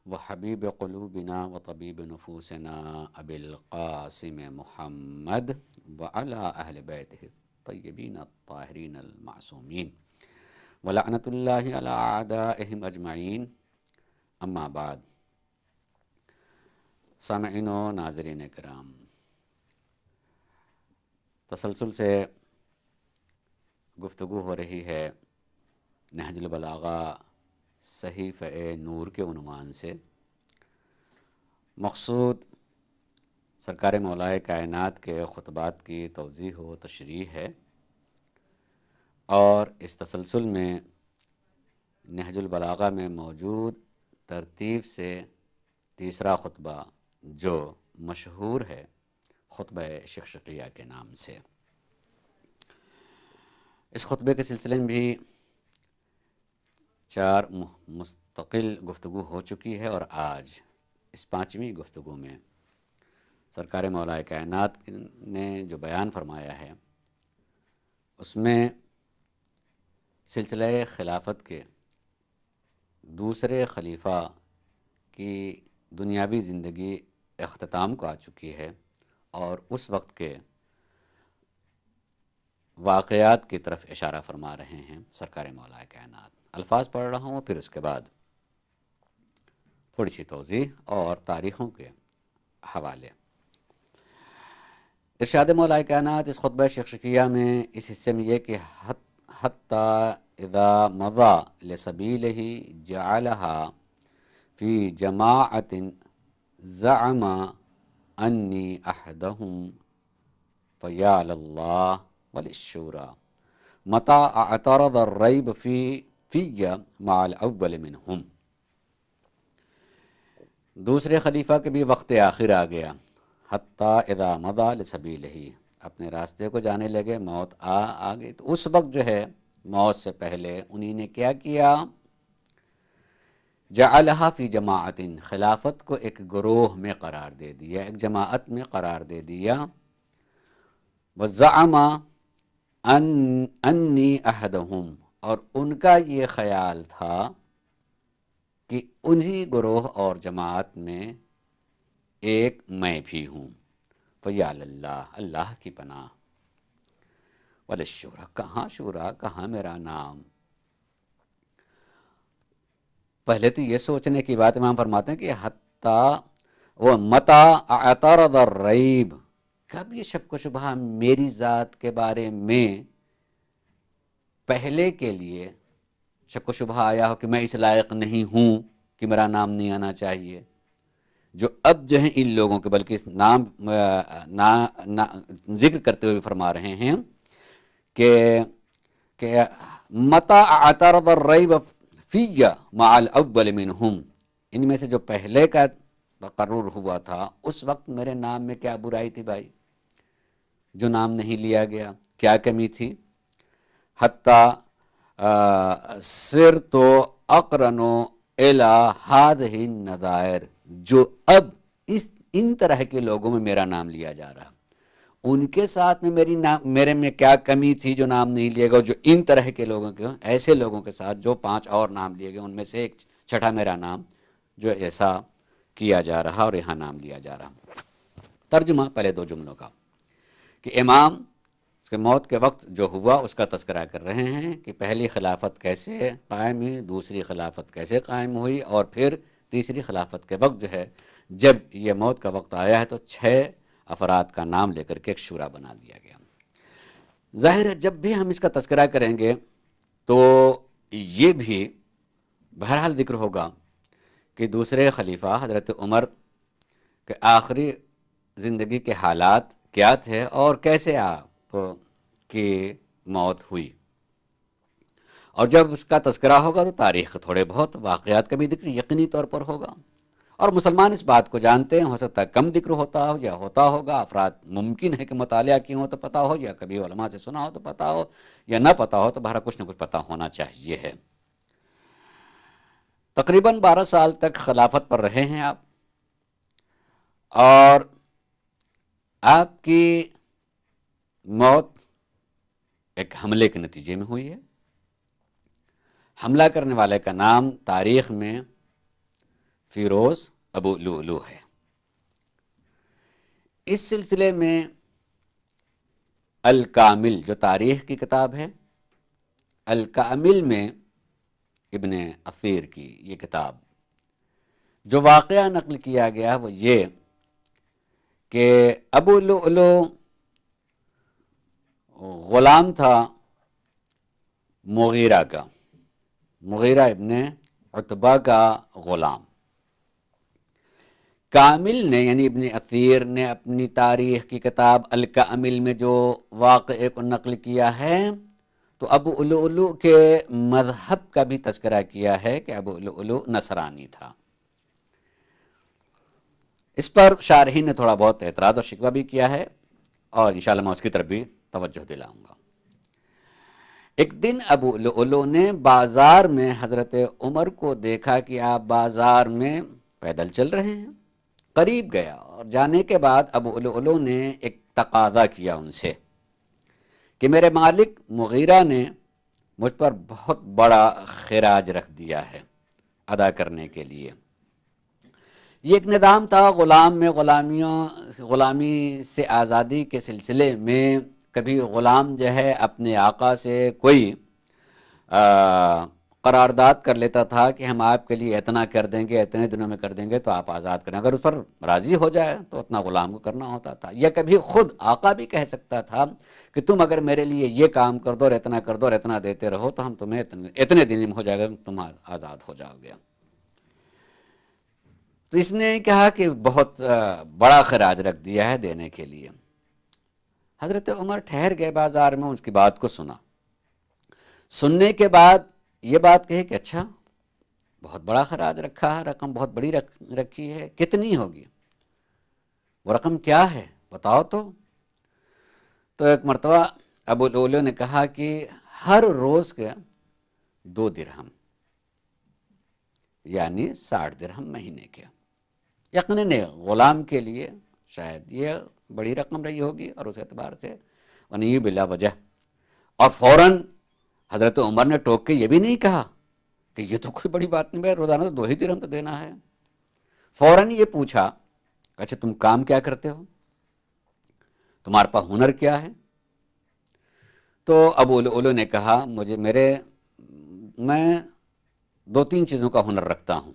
وحبیب قلوبنا وطبیب نفوسنا ابی القاسم محمد وعلی اہل بیتہ الطیبین الطاہرین المعصومین ولعنۃ اللہ علی اعدائہم اجمعین. اما بعد. سامعین و ناظرین کرام، تسلسل سے گفتگو ہو رہی ہے نہج البلاغہ صحیفہ نور کے عنوان سے. مقصود سرکار مولائے کائنات کے خطبات کی توضیح و تشریح ہے، اور اس تسلسل میں نہج البلاغہ میں موجود ترتیب سے تیسرا خطبہ جو مشہور ہے خطبہ شقشقیہ کے نام سے، اس خطبے کے سلسلے میں بھی 4 مستقل گفتگو ہو چکی ہے، اور آج اس 5ویں گفتگو میں سرکار مولائے کائنات نے جو بیان فرمایا ہے اس میں سلسلہ خلافت کے دوسرے خلیفہ کی دنیاوی زندگی اختتام کو آ چکی ہے، اور اس وقت کے واقعات کی طرف اشارہ فرما رہے ہیں سرکار مولا کائنات. الفاظ پڑھ رہا ہوں، پھر اس کے بعد تھوڑی سی توضیح اور تاریخوں کے حوالے. ارشاد مولا کائنات اس خطبہ شقشقیہ میں اس حصے میں یہ کہ حتی اذا مضى لسبیلہ جعلها فی جماعت زعم انی احدہم فیا اللہ وللشورى متى اعترض الریب فی مع الاول منہم. دوسرے خلیفہ کے بھی وقت آخر آ گیا. حتی اذا مضى لسبیلہ، اپنے راستے کو جانے لگے، موت آ گئی، تو اس وقت جو ہے موت سے پہلے انہی نے کیا کیا؟ جعلها فی جماعت، خلافت کو ایک گروہ میں قرار دے دیا، ایک جماعت میں قرار دے دیا. وزعم انی احدہم، اور ان کا یہ خیال تھا کہ انہی گروہ اور جماعت میں ایک میں بھی ہوں. فیا اللہ، اللہ کی پناہ. وللشورى، کہاں شورا، کہاں میرا نام. پہلے تو یہ سوچنے کی بات امام فرماتے ہیں کہ حتی و متا اعترض الریب، کب یہ شک و شبہ میری ذات کے بارے میں پہلے کے لیے شک و شبہ آیا ہو کہ میں اس لائق نہیں ہوں کہ میرا نام نہیں آنا چاہیے، جو اب جو ہیں ان لوگوں کے بلکہ نام ذکر کرتے ہوئے فرما رہے ہیں کہ متا اعترض الریب فی مع الاول منہم، ان میں سے جو پہلے کا تقرر ہوا تھا اس وقت میرے نام میں کیا برائی تھی بھائی جو نام نہیں لیا گیا، کیا کمی تھی؟ حتی صرت اقرن الی ہذہ النظائر، جو اب ان طرح کے لوگوں میں میرا نام لیا جا رہا، ان کے ساتھ میں میرے میں کیا کمی تھی جو نام نہیں لیا گیا، جو ان طرح کے لوگوں کے ایسے لوگوں کے ساتھ جو 5 اور نام لیے گئے ان میں سے ایک چھٹا میرا نام جو ایسا کیا جا رہا اور یہاں نام لیا جا رہا. ترجمہ پہلے 2 جملوں کا کہ امام اس کے موت کے وقت جو ہوا اس کا تذکرہ کر رہے ہیں کہ پہلی خلافت کیسے قائم ہوئی، دوسری خلافت کیسے قائم ہوئی، اور پھر تیسری خلافت کے وقت جو ہے جب یہ موت کا وقت آیا ہے تو 6 افراد کا نام لے کر کے ایک شورا بنا دیا گیا. ظاہر ہے جب بھی ہم اس کا تذکرہ کریں گے تو یہ بھی بہرحال ذکر ہوگا کہ دوسرے خلیفہ حضرت عمر کے آخری زندگی کے حالات کیا تھے اور کیسے آپ کی موت ہوئی. اور جب اس کا تذکرہ ہوگا تو تاریخ تھوڑے بہت واقعات کا بھی ذکر یقینی طور پر ہوگا، اور مسلمان اس بات کو جانتے ہیں، ہو سکتا ہے کم ذکر ہوتا ہو یا ہوتا ہوگا. افراد ممکن ہے کہ مطالعہ کیے ہو تو پتہ ہو، یا کبھی علماء سے سنا ہو تو پتہ ہو، یا نہ پتہ ہو تو بہرحال کچھ نہ کچھ پتہ ہونا چاہیے ہے. تقریباً 12 سال تک خلافت پر رہے ہیں آپ، اور آپ کی موت ایک حملے کے نتیجے میں ہوئی ہے. حملہ کرنے والے کا نام تاریخ میں فیروز ابو لؤلؤ ہے۔ اس سلسلے میں الکامل جو تاریخ کی کتاب ہے، الکامل میں ابن اثیر کی یہ کتاب جو واقعہ نقل کیا گیا وہ یہ کہ ابو لؤلؤ غلام تھا مغیرہ کا، مغیرہ ابن عتبہ کا غلام۔ کامل نے یعنی ابن اثیر نے اپنی تاریخ کی کتاب الکامل میں جو واقعے کو نقل کیا ہے تو ابو لؤلؤ کے مذہب کا بھی تذکرہ کیا ہے کہ ابو لؤلؤ نصرانی تھا۔ اس پر شارحین نے تھوڑا بہت اعتراض اور شکوہ بھی کیا ہے اور انشاءاللہ میں اس کی طرف بھی توجہ دلاؤں گا۔ ایک دن ابو لؤلؤ نے بازار میں حضرت عمر کو دیکھا کہ آپ بازار میں پیدل چل رہے ہیں، قریب گیا اور جانے کے بعد ابو لؤلؤ نے ایک تقاضا کیا ان سے کہ میرے مالک مغیرہ نے مجھ پر بہت بڑا خراج رکھ دیا ہے ادا کرنے کے لیے۔ یہ ایک نظام تھا غلام میں، غلامی سے آزادی کے سلسلے میں کبھی غلام جو ہے اپنے آقا سے کوئی قرارداد کر لیتا تھا کہ ہم آپ کے لیے اتنا کر دیں گے، اتنے دنوں میں کر دیں گے تو آپ آزاد کریں، اگر اس پر راضی ہو جائے تو اتنا غلام کو کرنا ہوتا تھا۔ یا کبھی خود آقا بھی کہہ سکتا تھا کہ تم اگر میرے لیے یہ کام کر دو اور اتنا کر دو اور اتنا دیتے رہو تو ہم تمہیں اتنے دن میں ہو جائے گا، تم آزاد ہو جاؤ گے۔ تو اس نے کہا کہ بہت بڑا خراج رکھ دیا ہے دینے کے لیے۔ حضرت عمر ٹھہر گئے بازار میں، اس کی بات کو سنا، سننے کے بعد یہ بات کہی کہ اچھا بہت بڑا خراج رکھا ہے، رقم بہت بڑی رکھی ہے، کتنی ہوگی؟ وہ رقم کیا ہے بتاؤ تو ایک مرتبہ ابو لؤلؤ نے کہا کہ ہر روز کے 2 درہم یعنی 60 درہم مہینے کے۔ یقیناً غلام کے لیے شاید یہ بڑی رقم رہی ہوگی اور اس اعتبار سے نہیں بلا وجہ، اور فوراً حضرت عمر نے ٹوک کے یہ بھی نہیں کہا کہ یہ تو کوئی بڑی بات نہیں ہے، روزانہ تو 2 ہی درہم تو دینا ہے۔ فوراً یہ پوچھا اچھا تم کام کیا کرتے ہو، تمہارے پاس ہنر کیا ہے؟ تو ابو لؤلؤ نے کہا میں 2-3 چیزوں کا ہنر رکھتا ہوں،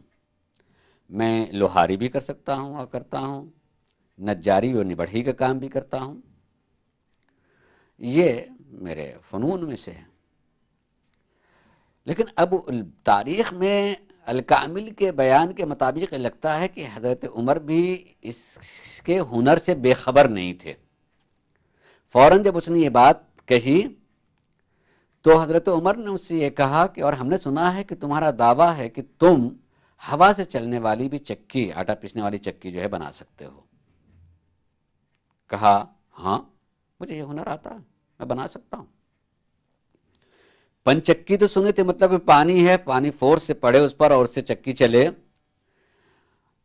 میں لوہاری بھی کر سکتا ہوں اور کرتا ہوں، نجاری اور نبڑھی کا کام بھی کرتا ہوں، یہ میرے فنون میں سے ہے۔ لیکن اب تاریخ میں الکامل کے بیان کے مطابق لگتا ہے کہ حضرت عمر بھی اس کے ہنر سے بے خبر نہیں تھے۔ فوراً جب اس نے یہ بات کہی تو حضرت عمر نے اس سے یہ کہا کہ اور ہم نے سنا ہے کہ تمہارا دعویٰ ہے کہ تم ہوا سے چلنے والی بھی چکی، آٹا پیسنے والی چکی جو ہے بنا سکتے ہو۔ کہا ہاں مجھے یہ ہنر آتا ہے، میں بنا سکتا ہوں۔ پن چکی تو سنے تھے، مطلب پانی ہے، پانی فورس سے پڑے اس پر اور اس سے چکی چلے،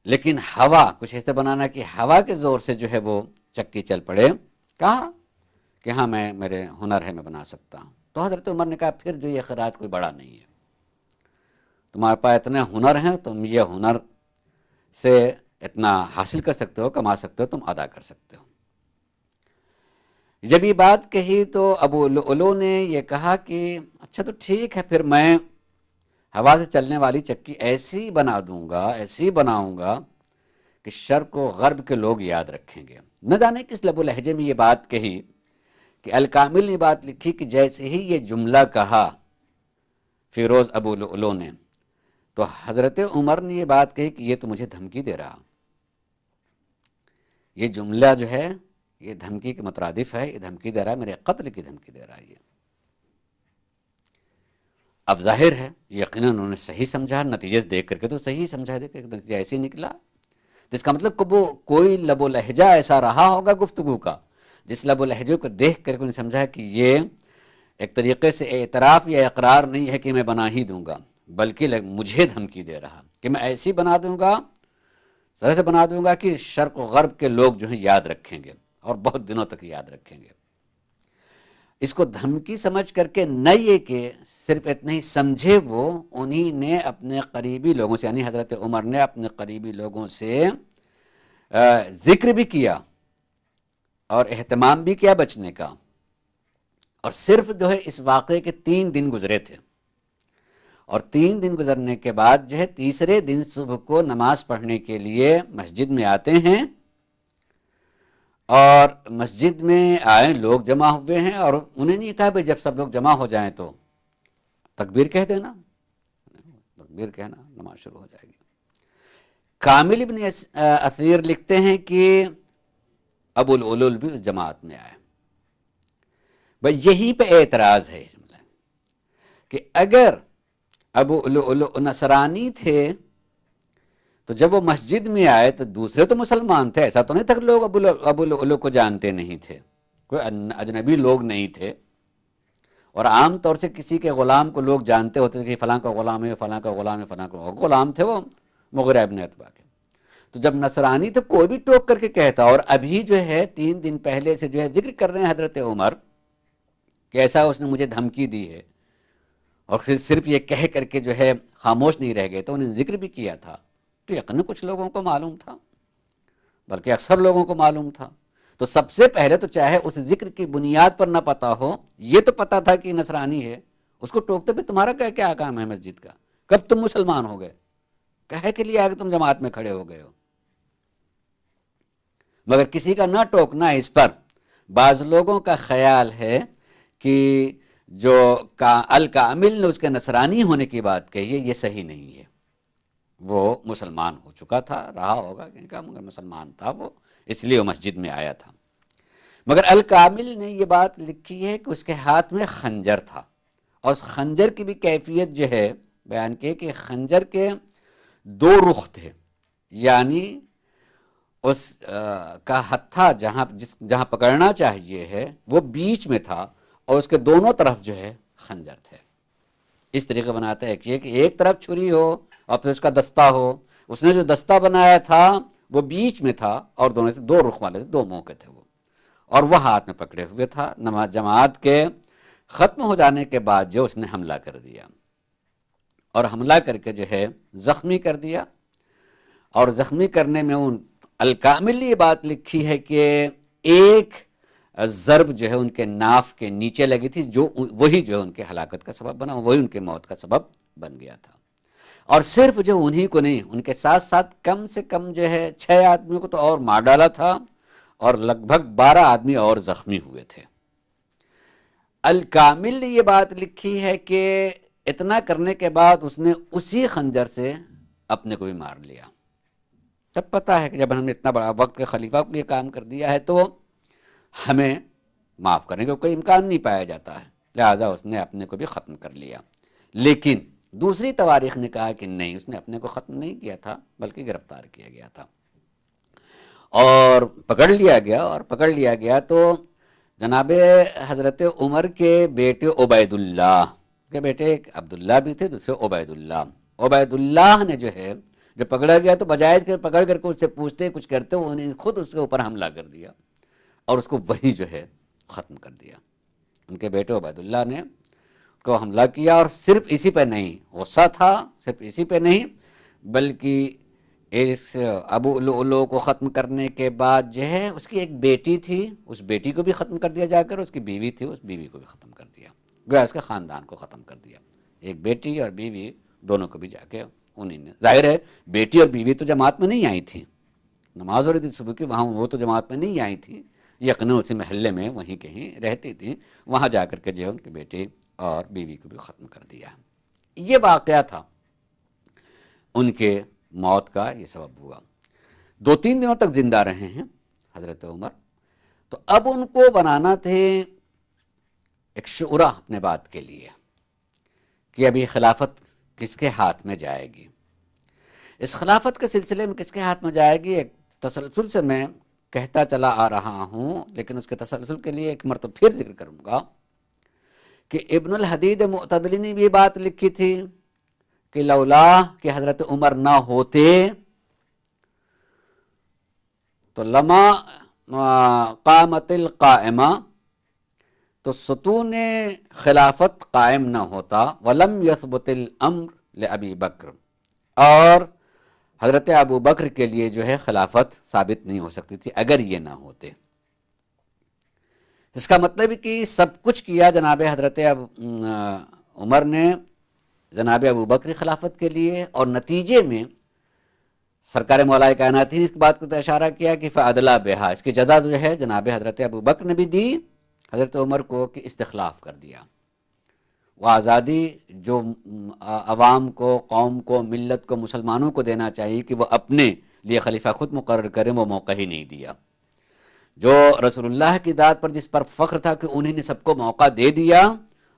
لیکن ہوا کچھ ایسے بنانا کہ ہوا کے زور سے جو ہے وہ چکی چل پڑے، کہا کہ ہاں میرے ہنر ہے، میں بنا سکتا ہوں۔ تو حضرت عمر نے کہا پھر جو یہ خراج کوئی بڑا نہیں ہے، تمہارے پاس اتنے ہنر ہیں، تم یہ ہنر سے اتنا حاصل کر سکتے ہو، کما سکتے ہو، تم ادا کر سکتے ہو۔ جب یہ بات کہی تو ابو لؤلؤ نے یہ کہا کہ اچھا تو ٹھیک ہے، پھر میں ہوا سے چلنے والی چکی ایسی بنا دوں گا، ایسی بناؤں گا کہ شرق و غرب کے لوگ یاد رکھیں گے۔ نہ جانے کس لب و لہجے میں یہ بات کہی کہ الکامل نے بات لکھی کہ جیسے ہی یہ جملہ کہا فیروز ابو لؤلؤ نے تو حضرت عمر نے یہ بات کہی کہ یہ تو مجھے دھمکی دے رہا، یہ جملہ جو ہے یہ دھمکی کے مترادف ہے، یہ دھمکی دے رہا ہے، میرے قتل کی دھمکی دے رہا ہے یہ۔ اب ظاہر ہے یقیناً انہوں نے صحیح سمجھا، نتیجے دیکھ کر کے تو صحیح سمجھا دے کہ نتیجہ ایسے ہی نکلا، تو اس کا مطلب کہ وہ کوئی لب و لہجہ ایسا رہا ہوگا گفتگو کا جس لب و لہجے کو دیکھ کر کے انہیں سمجھا کہ یہ ایک طریقے سے اعتراف یا اقرار نہیں ہے کہ میں بنا ہی دوں گا، بلکہ مجھے دھمکی دے رہا کہ میں ایسی بنا دوں گا، طرح سے بنا دوں گا کہ شرق و غرب کے لوگ جو ہیں یاد رکھیں گے اور بہت دنوں تک یاد رکھیں گے۔ اس کو دھمکی سمجھ کر کے نہ یہ کہ صرف اتنا ہی سمجھے وہ، انہی نے اپنے قریبی لوگوں سے یعنی حضرت عمر نے اپنے قریبی لوگوں سے ذکر بھی کیا اور اہتمام بھی کیا بچنے کا، اور صرف جو ہے اس واقعے کے 3 دن گزرے تھے، اور 3 دن گزرنے کے بعد جو ہے تیسرے دن صبح کو نماز پڑھنے کے لیے مسجد میں آتے ہیں، اور مسجد میں آئے لوگ جمع ہوئے ہیں، اور انہیں نہیں کہا بھائی جب سب لوگ جمع ہو جائیں تو تکبیر کہہ دینا، تکبیر کہنا نماز شروع ہو جائے گی۔ کامل ابن اثیر لکھتے ہیں کہ ابو العلول بھی اس جماعت میں آئے۔ بس یہی پہ اعتراض ہے اس میں کہ اگر ابو العلول نصرانی تھے تو جب وہ مسجد میں آئے تو دوسرے تو مسلمان تھے، ایسا تو نہیں تھا کہ لوگ ابو العلول کو جانتے نہیں تھے، کوئی اجنبی لوگ نہیں تھے، اور عام طور سے کسی کے غلام کو لوگ جانتے ہوتے تھے کہ فلاں کا غلام ہے، فلاں کا غلام ہے، فلاں کا غلام تھے وہ مغیرہ ابن عتبہ کے۔ تو جب نصرانی تو کوئی بھی ٹوک کر کے کہتا، اور ابھی جو ہے 3 دن پہلے سے جو ہے ذکر کر رہے ہیں حضرت عمر کہ ایسا اس نے مجھے دھمکی دی ہے، اور صرف یہ کہہ کر کے جو ہے خاموش نہیں رہ گئے، تو انہیں ذکر بھی کیا تھا، تو یقیناً کچھ لوگوں کو معلوم تھا، بلکہ اکثر لوگوں کو معلوم تھا۔ تو سب سے پہلے تو چاہے اس ذکر کی بنیاد پر نہ پتا ہو، یہ تو پتا تھا کہ نصرانی ہے، اس کو ٹوکتے پہ تمہارا کیا کام ہے مسجد کا؟ کب تم مسلمان ہو گئے؟ کہے کے لیے آگے تم جماعت میں کھڑے ہو گئے ہو؟ مگر کسی کا نہ ٹوکنا اس پر، بعض لوگوں کا خیال ہے کہ جو الکامل نے اس کے نصرانی ہونے کی بات کہی ہے، یہ صحیح نہیں ہے، وہ مسلمان ہو چکا تھا، رہا ہوگا مگر مسلمان تھا وہ، اس لیے وہ مسجد میں آیا تھا۔ مگر الکامل نے یہ بات لکھی ہے کہ اس کے ہاتھ میں خنجر تھا، اور اس خنجر کی بھی کیفیت جو ہے بیان کی کہ خنجر کے 2 رخ تھے، یعنی اس کا ہتھا جہاں پکڑنا چاہیے ہے وہ بیچ میں تھا، اور اس کے دونوں طرف جو ہے خنجر تھے۔ اس طریقے بناتا ہے کہ ایک طرف چھری ہو اور پھر اس کا دستہ ہو، اس نے جو دستہ بنایا تھا وہ بیچ میں تھا، اور دونوں 2 رخ والے تھے، 2 موقع تھے وہ، اور وہ ہاتھ میں پکڑے ہوئے تھا۔ جماعت کے ختم ہو جانے کے بعد جو اس نے حملہ کر دیا، اور حملہ کر کے جو ہے زخمی کر دیا، اور زخمی کرنے میں الکامل نے یہ بات لکھی ہے کہ ایک ضرب جو ہے ان کے ناف کے نیچے لگی تھی، جو وہی جو ہے ان کے ہلاکت کا سبب بنا، وہی ان کے موت کا سبب بن گیا تھا۔ اور صرف جو انہی کو نہیں، ان کے ساتھ ساتھ کم سے کم جو ہے 6 آدمیوں کو تو اور مار ڈالا تھا، اور لگ بھگ 12 آدمی اور زخمی ہوئے تھے۔ الکامل نے یہ بات لکھی ہے کہ اتنا کرنے کے بعد اس نے اسی خنجر سے اپنے کو بھی مار لیا۔ تب پتا ہے کہ جب ہم نے اتنا بڑا وقت کے خلیفہ کو یہ کام کر دیا ہے تو ہمیں معاف کرنے کا کوئی امکان نہیں پایا جاتا ہے، لہٰذا اس نے اپنے کو بھی ختم کر لیا۔ لیکن دوسری تواریخ نے کہا کہ نہیں، اس نے اپنے کو ختم نہیں کیا تھا، بلکہ گرفتار کیا گیا تھا اور پکڑ لیا گیا تو جناب حضرت عمر کے بیٹے عبید اللہ کے بیٹے ایک عبداللہ بھی تھے، دوسرے عبید اللہ نے جو ہے جب پکڑا گیا تو بجائے اس کے پکڑ کر کے اس سے پوچھتے کچھ کرتے، انہیں خود اس کے اوپر حملہ کر دیا اور اس کو وہی جو ہے ختم کر دیا۔ ان کے بیٹے عبید اللہ نے کو حملہ کیا، اور صرف اسی پہ نہیں، غصہ تھا، صرف اسی پہ نہیں بلکہ اس ابو العلو کو ختم کرنے کے بعد جو ہے اس کی ایک بیٹی تھی، اس بیٹی کو بھی ختم کر دیا جا کر، اس کی بیوی تھی، اس بیوی کو بھی ختم کر دیا، گویا اس کے خاندان کو ختم کر دیا۔ ایک بیٹی اور بیوی دونوں کو بھی جا کے انہیں نے، ظاہر ہے بیٹی اور بیوی تو جماعت میں نہیں آئی تھی، نماز ہو رہی تھی صبح کی، وہاں وہ تو جماعت میں نہیں آئی تھی، یقیناً اسی محلے میں وہیں کہیں رہتی تھی، وہاں جا کر کے جو ہے ان کی بیٹی اور بیوی کو بھی ختم کر دیا۔ یہ واقعہ تھا ان کے موت کا، یہ سبب ہوا۔ 2-3 دنوں تک زندہ رہے ہیں حضرت عمر، تو اب ان کو بنانا تھے ایک شعرا اپنے بات کے لیے کہ ابھی خلافت کس کے ہاتھ میں جائے گی، اس خلافت کے سلسلے میں کس کے ہاتھ میں جائے گی، ایک تسلسل سے میں کہتا چلا آ رہا ہوں، لیکن اس کے تسلسل کے لیے ایک مرتبہ پھر ذکر کروں گا کہ ابن الحدید معتدلی نے بھی بات لکھی تھی کہ لولا کہ حضرت عمر نہ ہوتے تو لما قامت القائمہ تو ستون خلافت قائم نہ ہوتا، ولم یثبت الامر لابی بکر، اور حضرت ابو بکر کے لیے جو ہے خلافت ثابت نہیں ہو سکتی تھی اگر یہ نہ ہوتے۔ اس کا مطلب ہے کہ سب کچھ کیا جناب حضرت عمر نے جناب ابو بکر خلافت کے لیے، اور نتیجے میں سرکار مولا کائنات نے اس بات کو اشارہ کیا کہ فعدلا بہا، اس کی جزا جو ہے جناب حضرت ابو بکر نے بھی دی حضرت عمر کو کہ استخلاف کر دیا۔ وہ آزادی جو عوام کو، قوم کو، ملت کو، مسلمانوں کو دینا چاہیے کہ وہ اپنے لیے خلیفہ خود مقرر کریں، وہ موقع ہی نہیں دیا۔ جو رسول اللہ کی ذات پر جس پر فخر تھا کہ انہیں نے سب کو موقع دے دیا،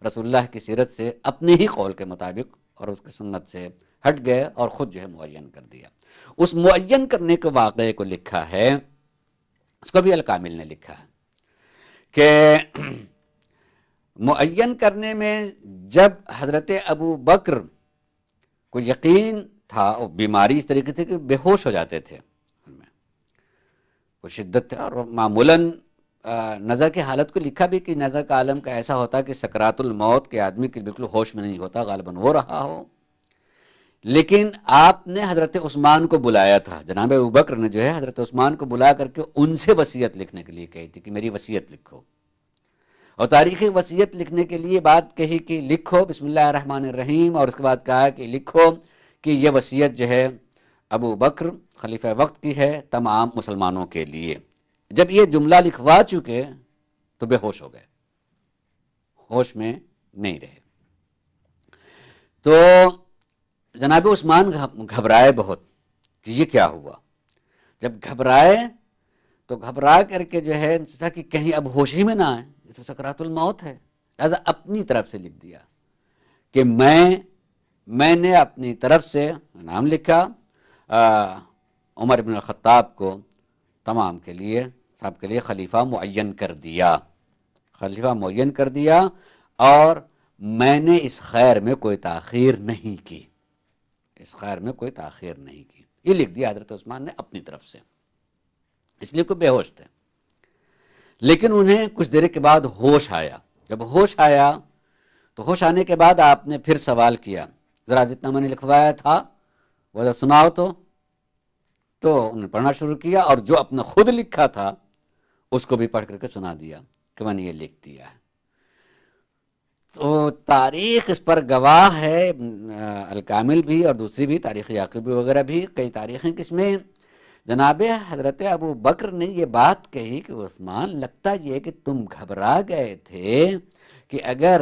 رسول اللہ کی سیرت سے اپنے ہی قول کے مطابق اور اس کی سنت سے ہٹ گئے اور خود جو ہے معین کر دیا۔ اس معین کرنے کے واقعے کو لکھا ہے، اس کو بھی الکامل نے لکھا ہے کہ معین کرنے میں جب حضرت ابو بکر کو یقین تھا، اور بیماری اس طریقے سے کہ بے ہوش ہو جاتے تھے، وہ شدت تھا، اور معمولاً نزع کی حالت کو لکھا بھی کہ نزع کا عالم کا ایسا ہوتا کہ سکرات الموت کے آدمی کے بالکل ہوش میں نہیں ہوتا، غالباً وہ رہا ہو۔ لیکن آپ نے حضرت عثمان کو بلایا تھا، جناب ابو بکر نے جو ہے حضرت عثمان کو بلا کر کے ان سے وصیت لکھنے کے لیے کہی تھی کہ میری وصیت لکھو، اور تاریخی وصیت لکھنے کے لیے بات کہی کہ لکھو بسم اللہ الرحمن الرحیم، اور اس کے بعد کہا کہ لکھو کہ یہ وصیت جو ہے ابو بکر خلیفہ وقت کی ہے تمام مسلمانوں کے لیے۔ جب یہ جملہ لکھوا چکے تو بے ہوش ہو گئے، ہوش میں نہیں رہے۔ تو جناب عثمان گھبرائے بہت کہ یہ کیا ہوا۔ جب گھبرائے تو گھبرا کر کے جو ہے سوچا کہ کہیں اب ہوش ہی میں نہ آئے، یہ تو سکرات الموت ہے، لہذا اپنی طرف سے لکھ دیا کہ میں نے اپنی طرف سے نام لکھا عمر بن الخطاب کو تمام کے لیے، سب کے لیے خلیفہ معین کر دیا، خلیفہ معین کر دیا، اور میں نے اس خیر میں کوئی تاخیر نہیں کی، اس خیر میں کوئی تاخیر نہیں کی، یہ لکھ دیا حضرت عثمان نے اپنی طرف سے، اس لیے کوئی بے ہوش تھے۔ لیکن انہیں کچھ دیر کے بعد ہوش آیا، جب ہوش آیا تو ہوش آنے کے بعد آپ نے پھر سوال کیا، ذرا جتنا میں نے لکھوایا تھا وہ جب سناؤ تو انہوں نے پڑھنا شروع کیا، اور جو اپنا خود لکھا تھا اس کو بھی پڑھ کر کے سنا دیا کہ میں نے یہ لکھ دیا ہے۔ تو تاریخ اس پر گواہ ہے، الکامل بھی اور دوسری بھی تاریخ یعقوبی وغیرہ بھی، کئی تاریخیں کس میں جناب حضرت ابو بکر نے یہ بات کہی کہ عثمان لگتا یہ کہ تم گھبرا گئے تھے کہ اگر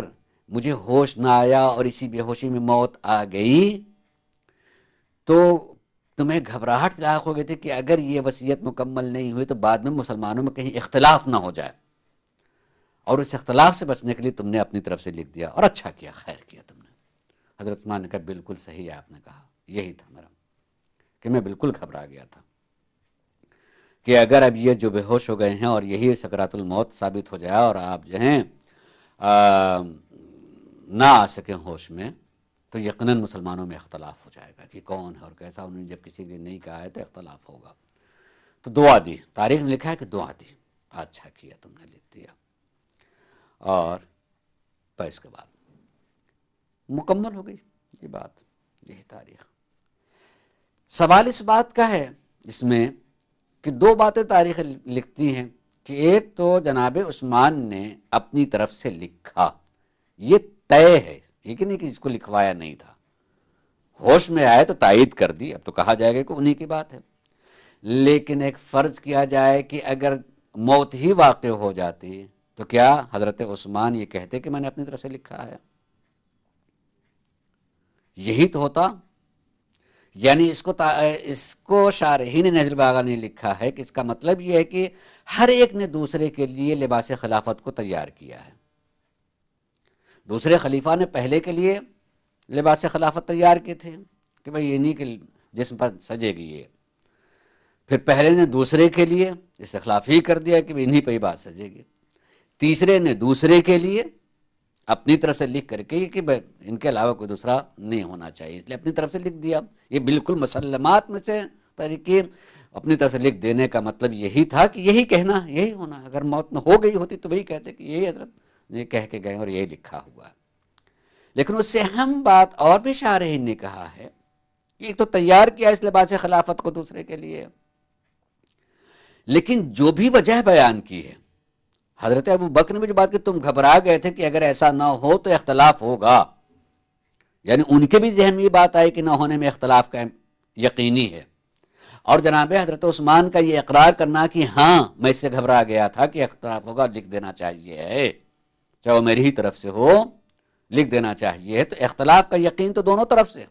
مجھے ہوش نہ آیا اور اسی بے ہوشی میں موت آ گئی تو تمہیں گھبراہٹ لاحق ہو گئی تھی کہ اگر یہ وصیت مکمل نہیں ہوئی تو بعد میں مسلمانوں میں کہیں اختلاف نہ ہو جائے، اور اس اختلاف سے بچنے کے لیے تم نے اپنی طرف سے لکھ دیا، اور اچھا کیا، خیر کیا تم نے۔ حضرت عثمان نے کہا بالکل صحیح ہے، آپ نے کہا یہی تھا میرا، کہ میں بالکل گھبرا گیا تھا کہ اگر اب یہ جو بے ہوش ہو گئے ہیں اور یہی سکرات الموت ثابت ہو جائے اور آپ جو ہیں نہ آ سکیں ہوش میں تو یقیناً مسلمانوں میں اختلاف ہو جائے گا کہ کون ہے اور کیسا، انہوں نے جب کسی نے نہیں کہا ہے تو اختلاف ہوگا۔ تو دعا دی، تاریخ نے لکھا ہے کہ دعا دی، اچھا کیا تم نے لکھ دیا، اور اس کے بعد مکمل ہو گئی یہ بات، یہی تاریخ۔ سوال اس بات کا ہے اس میں کہ دو باتیں تاریخ لکھتی ہیں کہ ایک تو جناب عثمان نے اپنی طرف سے لکھا، یہ طے ہے، یہ کہ نہیں کہ اس کو لکھوایا نہیں تھا، ہوش میں آئے تو تائید کر دی، اب تو کہا جائے گا کہ انہی کی بات ہے۔ لیکن ایک فرض کیا جائے کہ اگر موت ہی واقع ہو جاتی تو کیا حضرت عثمان یہ کہتے کہ میں نے اپنی طرف سے لکھا ہے؟ یہی تو ہوتا۔ یعنی اس کو شارحین نہج البلاغہ نے لکھا ہے کہ اس کا مطلب یہ ہے کہ ہر ایک نے دوسرے کے لیے لباس خلافت کو تیار کیا ہے۔ دوسرے خلیفہ نے پہلے کے لیے لباس خلافت تیار کیے تھے کہ بھئی انہی کے جسم پر سجے گی یہ، پھر پہلے نے دوسرے کے لیے استخلاف ہی کر دیا کہ انہی پہ ہی بات سجے گی، تیسرے نے دوسرے کے لیے اپنی طرف سے لکھ کر کے کہ ان کے علاوہ کوئی دوسرا نہیں ہونا چاہیے، اس لیے اپنی طرف سے لکھ دیا۔ یہ بالکل مسلمات میں سے طریقے، اپنی طرف سے لکھ دینے کا مطلب یہی تھا کہ یہی کہنا، یہی ہونا، اگر موت نہ ہو گئی ہوتی تو وہی کہتے کہ یہی حضرت یہ کہہ کے گئے اور یہ لکھا ہوا ہے۔ لیکن اس سے اہم بات اور بھی شارحین نے کہا ہے کہ ایک تو تیار کیا اس لباس خلافت کو دوسرے کے لیے، لیکن جو بھی وجہ بیان کی ہے حضرت ابو بکر نے بھی جو بات کی، تم گھبرا گئے تھے کہ اگر ایسا نہ ہو تو اختلاف ہوگا، یعنی ان کے بھی ذہن میں یہ بات آئی کہ نہ ہونے میں اختلاف کا یقینی ہے، اور جناب حضرت عثمان کا یہ اقرار کرنا کہ ہاں میں اس سے گھبرا گیا تھا کہ اختلاف ہوگا، لکھ دینا چاہیے ہے، چاہے وہ میری ہی طرف سے ہو لکھ دینا چاہیے، تو اختلاف کا یقین تو دونوں طرف سے۔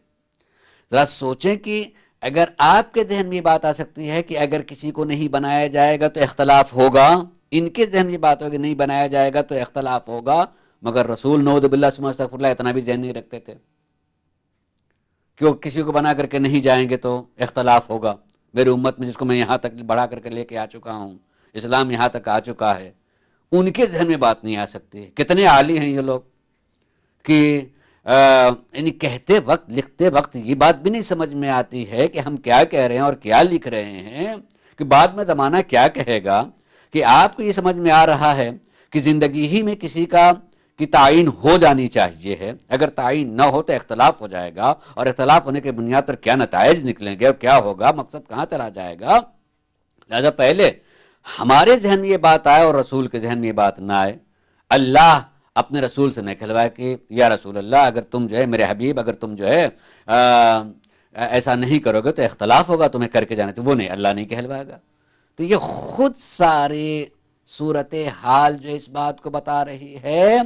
ذرا سوچیں کہ اگر آپ کے ذہن میں یہ بات آ سکتی ہے کہ اگر کسی کو نہیں بنایا جائے گا تو اختلاف ہوگا، ان کے ذہن میں یہ بات ہوگی نہیں بنایا جائے گا تو اختلاف ہوگا، مگر رسول نعوذ باللہ ثم استغفر اللہ اتنا بھی ذہن نہیں رکھتے تھے کہ وہ کسی کو بنا کر کے نہیں جائیں گے تو اختلاف ہوگا۔ میری امت میں جس کو میں یہاں تک بڑھا کر کے لے کے آ چکا ہوں، اسلام یہاں تک آ چکا ہے، ان کے ذہن میں بات نہیں آ سکتی۔ کتنے عالی ہیں یہ لوگ کہ یعنی کہتے وقت لکھتے وقت یہ بات بھی نہیں سمجھ میں آتی ہے کہ ہم کیا کہہ رہے ہیں اور کیا لکھ رہے ہیں، کہ بعد میں زمانہ کیا کہے گا۔ کہ آپ کو یہ سمجھ میں آ رہا ہے کہ زندگی ہی میں کسی کی تعین ہو جانی چاہیے ہے، اگر تعین نہ ہو تو اختلاف ہو جائے گا، اور اختلاف ہونے کے بنیاد پر کیا نتائج نکلیں گے اور کیا ہوگا، مقصد کہاں چلا جائے گا۔ لہذا پہلے ہمارے ذہن میں یہ بات آئے اور رسول کے ذہن میں یہ بات نہ آئے۔ اللہ اپنے رسول سے نہ کہلوائے کہ یا رسول اللہ اگر تم جو ہے میرے حبیب اگر تم جو ہے ایسا نہیں کرو گے تو اختلاف ہوگا، تمہیں کر کے جانا، تو وہ نہیں، اللہ نہیں کہلوائے گا۔ تو یہ خود سارے صورت حال جو اس بات کو بتا رہی ہے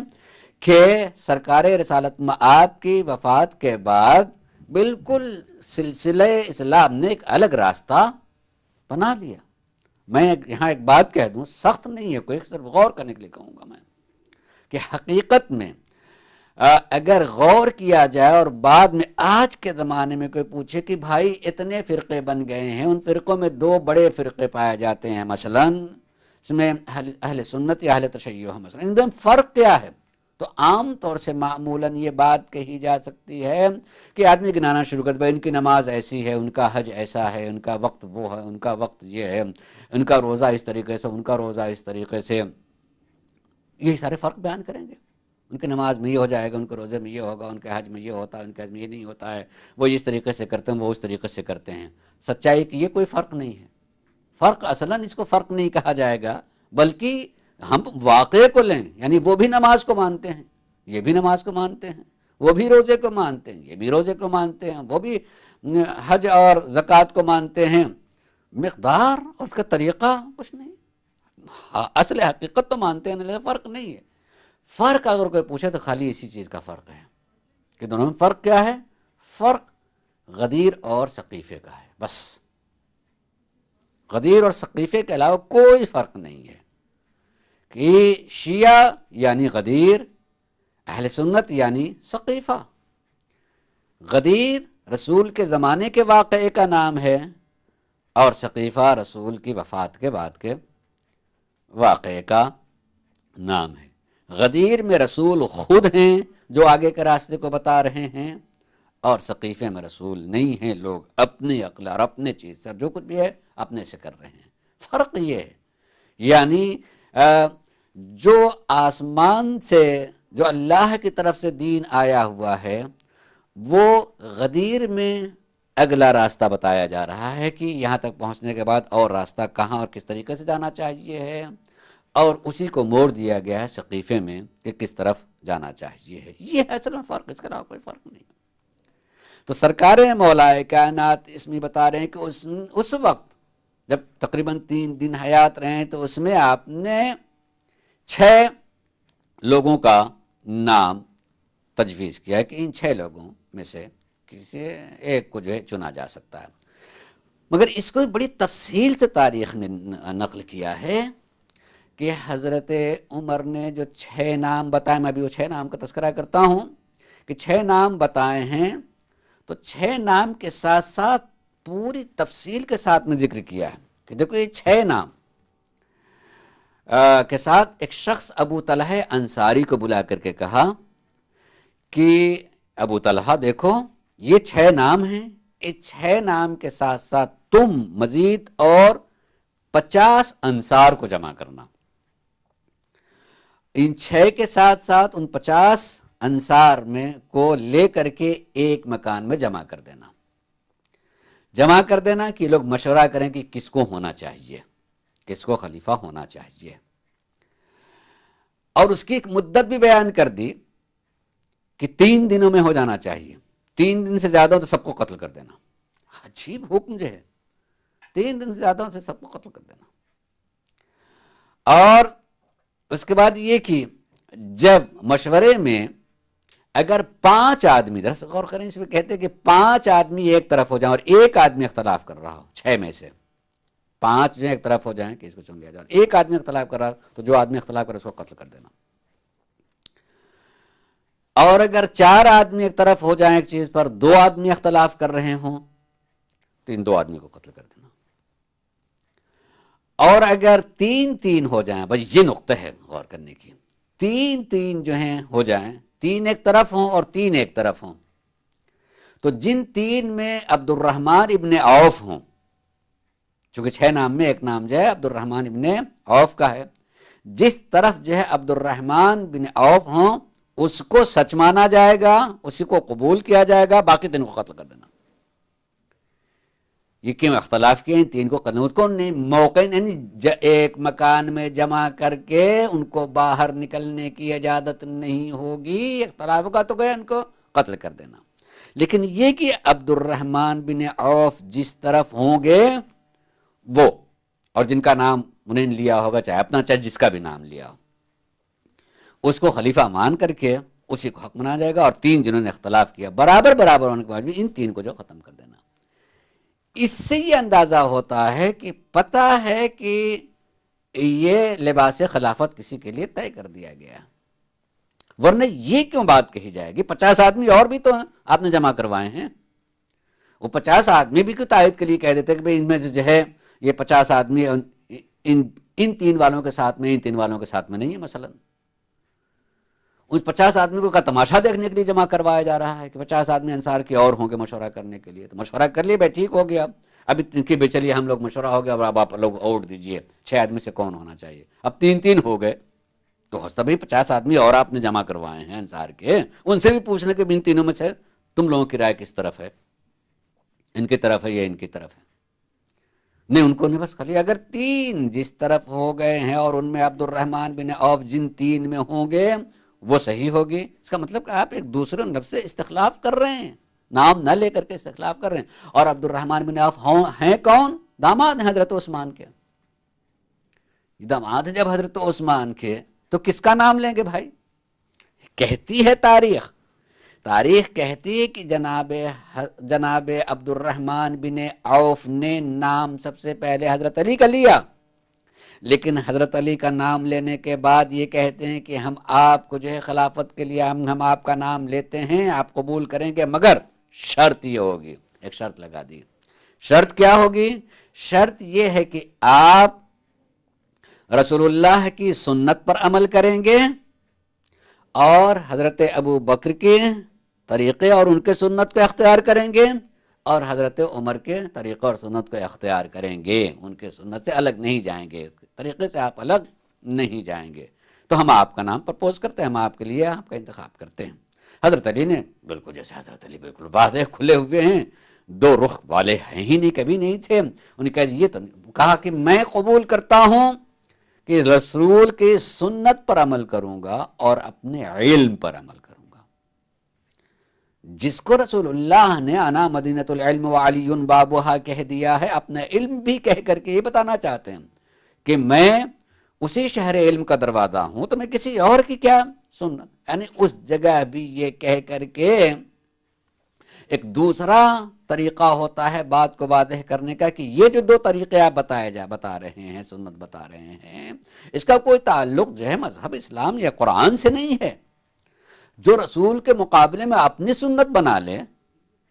کہ سرکار رسالت مآب کی وفات کے بعد بالکل سلسلہ اسلام نے ایک الگ راستہ بنا لیا۔ میں یہاں ایک بات کہہ دوں، سخت نہیں ہے کوئی، صرف غور کرنے کے لیے کہوں گا میں کہ حقیقت میں اگر غور کیا جائے اور بعد میں آج کے زمانے میں کوئی پوچھے کہ بھائی اتنے فرقے بن گئے ہیں، ان فرقوں میں دو بڑے فرقے پائے جاتے ہیں، مثلاً اس میں اہل سنت یا اہل تشیع ہے، مثلاً ان میں فرق کیا ہے، تو عام طور سے معمولاً یہ بات کہی جا سکتی ہے کہ آدمی گنانا شروع کر دے، ان کی نماز ایسی ہے، ان کا حج ایسا ہے، ان کا وقت وہ ہے، ان کا وقت یہ ہے، ان کا روزہ اس طریقے سے، ان کا روزہ اس طریقے سے، یہی سارے فرق بیان کریں گے۔ ان کی نماز میں یہ ہو جائے گا، ان کے روزے میں یہ ہوگا، ان کے حج میں یہ ہوتا ہے، ان کے حج میں یہ نہیں ہوتا ہے، وہ اس طریقے سے کرتے ہیں، وہ اس طریقے سے کرتے ہیں۔ سچائی کہ یہ کوئی فرق نہیں ہے، فرق اصلاً اس کو فرق نہیں کہا جائے گا، بلکہ ہم واقعے کو لیں، یعنی وہ بھی نماز کو مانتے ہیں، یہ بھی نماز کو مانتے ہیں، وہ بھی روزے کو مانتے ہیں، یہ بھی روزے کو مانتے ہیں، وہ بھی حج اور زکوٰۃ کو مانتے ہیں، مقدار اور اس کا طریقہ کچھ نہیں، اصل حقیقت تو مانتے ہیں، لیکن فرق نہیں ہے۔ فرق اگر کوئی پوچھے تو خالی اسی چیز کا فرق ہے کہ دونوں میں فرق کیا ہے، فرق غدیر اور ثقیفے کا ہے، بس غدیر اور ثقیفے کے علاوہ کوئی فرق نہیں ہے کہ شیعہ یعنی غدیر، اہل سنت یعنی ثقیفہ۔ غدیر رسول کے زمانے کے واقعے کا نام ہے اور ثقیفہ رسول کی وفات کے بعد کے واقعے کا نام ہے۔ غدیر میں رسول خود ہیں جو آگے کے راستے کو بتا رہے ہیں، اور ثقیفے میں رسول نہیں ہیں، لوگ اپنی عقل اور اپنے چیز سے جو کچھ بھی ہے اپنے سے کر رہے ہیں۔ فرق یہ ہے، یعنی جو آسمان سے جو اللہ کی طرف سے دین آیا ہوا ہے، وہ غدیر میں اگلا راستہ بتایا جا رہا ہے کہ یہاں تک پہنچنے کے بعد اور راستہ کہاں اور کس طریقے سے جانا چاہیے ہے، اور اسی کو موڑ دیا گیا ہے ثقیفے میں کہ کس طرف جانا چاہیے ہے۔ یہ ہے اصل فرق، اس کے علاوہ کوئی فرق نہیں۔ تو سرکار مولائے کائنات اس میں بتا رہے ہیں کہ اس وقت جب تقریباً 3 دن حیات رہے تو اس میں آپ نے 6 لوگوں کا نام تجویز کیا ہے کہ ان 6 لوگوں میں سے کسی ایک کو جو ہے چنا جا سکتا ہے، مگر اس کو بڑی تفصیل سے تاریخ نے نقل کیا ہے کہ حضرت عمر نے جو 6 نام بتائے، میں ابھی وہ 6 نام کا تذکرہ کرتا ہوں کہ 6 نام بتائے ہیں، تو 6 نام کے ساتھ ساتھ پوری تفصیل کے ساتھ میں ذکر کیا ہے کہ دیکھو یہ 6 نام کے ساتھ ایک شخص ابو طلحہ انصاری کو بلا کر کے کہا کہ ابو طلحہ دیکھو یہ 6 نام ہیں، اس 6 نام کے ساتھ ساتھ تم مزید اور 50 انصار کو جمع کرنا۔ ان 6 کے ساتھ ساتھ ان 50 انصار میں کو لے کر کے ایک مکان میں جمع کر دینا کہ لوگ مشورہ کریں کہ کس کو ہونا چاہیے، کس کو خلیفہ ہونا چاہیے، اور اس کی ایک مدت بھی بیان کر دی کہ 3 دنوں میں ہو جانا چاہیے، 3 دن سے زیادہ ہو تو سب کو قتل کر دینا۔ عجیب حکم جو ہے، 3 دن سے زیادہ ہو تو سب کو قتل کر دینا۔ اور اس کے بعد یہ کہ جب مشورے میں اگر 5 آدمی، درس غور کریں اس میں کہتے ہیں کہ 5 آدمی ایک طرف ہو جائیں اور ایک آدمی اختلاف کر رہا ہو، 6 میں سے 5 جو ایک طرف ہو جائیں کہ اس کو چن لیا جائے، ایک آدمی اختلاف کر رہا تو جو آدمی اختلاف کرے اس کو قتل کر دینا۔ اور اگر 4 آدمی ایک طرف ہو جائیں ایک چیز پر، 2 آدمی اختلاف کر رہے ہوں تو ان 2 آدمی کو قتل کر دینا۔ اور اگر 3 ہو جائیں، بھائی یہ نقطہ ہے غور کرنے کی، 3 جو ہیں ہو جائیں، 3 ایک طرف ہوں اور 3 ایک طرف ہوں، تو جن 3 میں عبد الرحمن ابن عوف ہوں، چونکہ 6 نام میں ایک نام جو ہے عبد الرحمن ابن عوف کا ہے، جس طرف جو ہے عبد الرحمن بن عوف ہوں اس کو سچ مانا جائے گا، اسی کو قبول کیا جائے گا، باقی 3 کو قتل کر دینا۔ یہ کیوں اختلاف کیے ہیں؟ 3 کو قتل کو نہیں، موقع نہیں، ایک مکان میں جمع کر کے ان کو باہر نکلنے کی اجازت نہیں ہوگی، اختلاف کا تو گیا ان کو قتل کر دینا۔ لیکن یہ کہ عبد الرحمن بن عوف جس طرف ہوں گے وہ، اور جن کا نام انہیں لیا ہوگا، چاہے اپنا چاہے جس کا بھی نام لیا ہو، اس کو خلیفہ مان کر کے اسی کو حق مانا جائے گا، اور 3 جنہوں نے اختلاف کیا برابر ہونے کے بعد بھی ان 3 کو جو ختم کر دینا۔ اس سے یہ اندازہ ہوتا ہے کہ پتہ ہے کہ یہ لباس خلافت کسی کے لیے طے کر دیا گیا، ورنہ یہ کیوں بات کہی جائے گی؟ 50 آدمی اور بھی تو آپ نے جمع کروائے ہیں، وہ 50 آدمی بھی کوئی تائید کے لیے کہہ دیتے کہ بھئی ان میں جو ہے یہ 50 آدمی ان 3 والوں کے ساتھ میں، ان 3 والوں کے ساتھ میں نہیں ہے۔ مثلا اس 50 آدمی کو کا تماشا دیکھنے کے لیے جمع کروایا جا رہا ہے کہ 50 آدمی انصار کے اور ہوں گے مشورہ کرنے کے لیے، تو مشورہ کر لیے، بھائی ٹھیک ہو گیا، اب کہ بھائی چلیے ہم لوگ مشورہ ہو گیا، اب آپ لوگ ووٹ دیجئے 6 آدمی سے کون ہونا چاہیے۔ اب 3 ہو گئے تو ہوتا بھائی 50 آدمی اور آپ نے جمع کروائے ہیں انصار کے، ان سے بھی پوچھنے کہ ان 3 میں سے تم لوگوں کی رائے کس طرف ہے، ان کی طرف ہے یا ان کی طرف ہے؟ نہیں، ان کو نہیں، بس خالی اگر 3 جس طرف ہو گئے ہیں اور ان میں عبد الرحمن بن عوف جن 3 میں ہوں گے وہ صحیح ہوگی۔ اس کا مطلب کہ آپ ایک دوسرے نفس سے استخلاف کر رہے ہیں، نام نہ لے کر کے استخلاف کر رہے ہیں۔ اور عبد الرحمن بن عوف ہیں کون؟ داماد ہیں حضرت عثمان کے، داماد جب حضرت عثمان کے تو کس کا نام لیں گے بھائی؟ کہتی ہے تاریخ کہتی ہے کہ جناب عبد الرحمن بن عوف نے نام سب سے پہلے حضرت علی کا لیا، لیکن حضرت علی کا نام لینے کے بعد یہ کہتے ہیں کہ ہم آپ کو جو ہے خلافت کے لیے ہم آپ کا نام لیتے ہیں، آپ قبول کریں گے، مگر شرط یہ ہوگی، ایک شرط لگا دی۔ شرط کیا ہوگی؟ شرط یہ ہے کہ آپ رسول اللہ کی سنت پر عمل کریں گے اور حضرت ابو بکر کے طریقے اور ان کے سنت کو اختیار کریں گے، اور حضرت عمر کے طریقے اور سنت کو اختیار کریں گے، ان کے سنت سے الگ نہیں جائیں گے، طریقے سے آپ الگ نہیں جائیں گے، تو ہم آپ کا نام پرپوز کرتے ہیں، ہم آپ کے لیے آپ کا انتخاب کرتے ہیں۔ حضرت علی نے بالکل، جیسے حضرت علی بالکل واضح کھلے ہوئے ہیں، 2 رخ والے ہیں ہی نہیں، کبھی نہیں تھے، انہیں یہ کہا کہ میں قبول کرتا ہوں کہ رسول کی سنت پر عمل کروں گا اور اپنے علم پر عمل کروں گا۔ جس کو رسول اللہ نے انا مدینۃ العلم وعلی بابھا کہہ دیا ہے، اپنا علم بھی کہہ کر کے یہ بتانا چاہتے ہیں کہ میں اسی شہر علم کا دروازہ ہوں، تو میں کسی اور کی کیا سنت، یعنی اس جگہ بھی یہ کہہ کر کے ایک دوسرا طریقہ ہوتا ہے بات کو واضح کرنے کا کہ یہ جو 2 طریقے آپ بتا رہے ہیں، سنت بتا رہے ہیں، اس کا کوئی تعلق جو ہے مذہب اسلام یا قرآن سے نہیں ہے۔ جو رسول کے مقابلے میں اپنی سنت بنا لے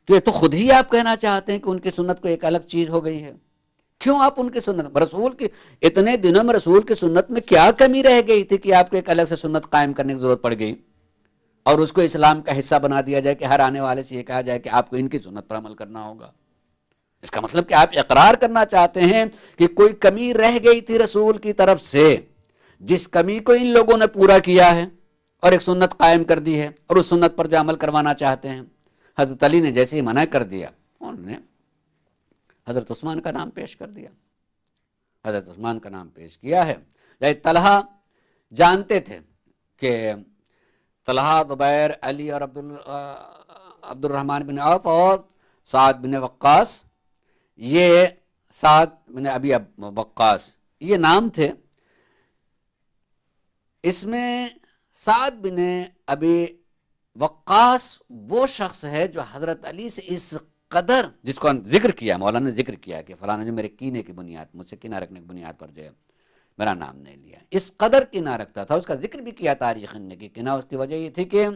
تو یہ تو خود ہی آپ کہنا چاہتے ہیں کہ ان کی سنت کو ایک الگ چیز ہو گئی ہے۔ کیوں آپ ان کی سنت، رسول کی اتنے دنوں میں رسول کی سنت میں کیا کمی رہ گئی تھی کہ آپ کو ایک الگ سے سنت قائم کرنے کی ضرورت پڑ گئی اور اس کو اسلام کا حصہ بنا دیا جائے کہ ہر آنے والے سے یہ کہا جائے کہ آپ کو ان کی سنت پر عمل کرنا ہوگا؟ اس کا مطلب کہ آپ اقرار کرنا چاہتے ہیں کہ کوئی کمی رہ گئی تھی رسول کی طرف سے، جس کمی کو ان لوگوں نے پورا کیا ہے اور ایک سنت قائم کر دی ہے، اور اس سنت پر جو عمل کروانا چاہتے ہیں، حضرت علی نے جیسے ہی منع کر دیا، انہوں نے حضرت عثمان کا نام پیش کر دیا، حضرت عثمان کا نام پیش کیا ہے۔ طلحہ جانتے تھے کہ طلحہ، زبیر، علی اور عبد الرحمن بن عوف اور سعد بن وقاص، یہ سعد بن ابی وقاص یہ نام تھے۔ اس میں سعد بن ابی وقاص وہ شخص ہے جو حضرت علی سے اس قدر، جس کو ذکر کیا، مولانا نے ذکر کیا کہ فلانا جو میرے کینے کی بنیاد، مجھ سے کینہ رکھنے کی بنیاد پر جو ہے میرا نام نہیں لیا، اس قدر کینہ رکھتا تھا، اس کا ذکر بھی کیا تاریخ نے کی کینہ۔ اس کی وجہ یہ تھی کہ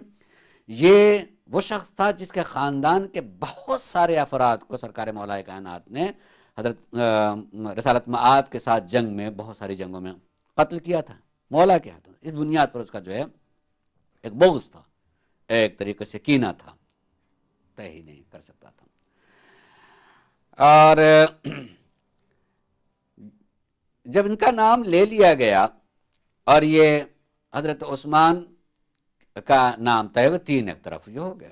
یہ وہ شخص تھا جس کے خاندان کے بہت سارے افراد کو سرکار مولا کائنات نے حضرت رسالت مآب کے ساتھ جنگ میں، بہت ساری جنگوں میں قتل کیا تھا، مولا کیا تھا۔ اس بنیاد پر اس کا جو ہے ایک بغض تھا، ایک طریقے سے کینہ تھا، طے ہی نہیں کر سکتا تھا۔ اور جب ان کا نام لے لیا گیا اور یہ حضرت عثمان کا نام طے ہوئے، تین ایک طرف یہ ہو گیا،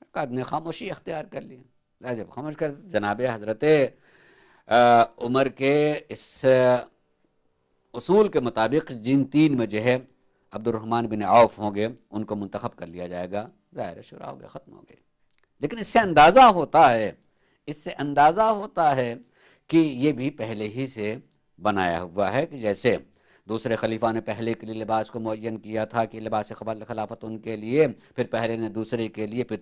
ایک آدمی خاموشی اختیار کر لی۔ جب خاموش کر، جناب حضرت عمر کے اس اصول کے مطابق جن تین میں جو ہے عبد الرحمن بن عوف ہوں گے، ان کو منتخب کر لیا جائے گا، ظاہر شورا ہو گیا، ختم ہو گئے۔ لیکن اس سے اندازہ ہوتا ہے کہ یہ بھی پہلے ہی سے بنایا ہوا ہے، کہ جیسے دوسرے خلیفہ نے پہلے کے لیے لباس کو معین کیا تھا کہ لباس خلافت ان کے لیے، پھر پہلے نے دوسرے کے لیے، پھر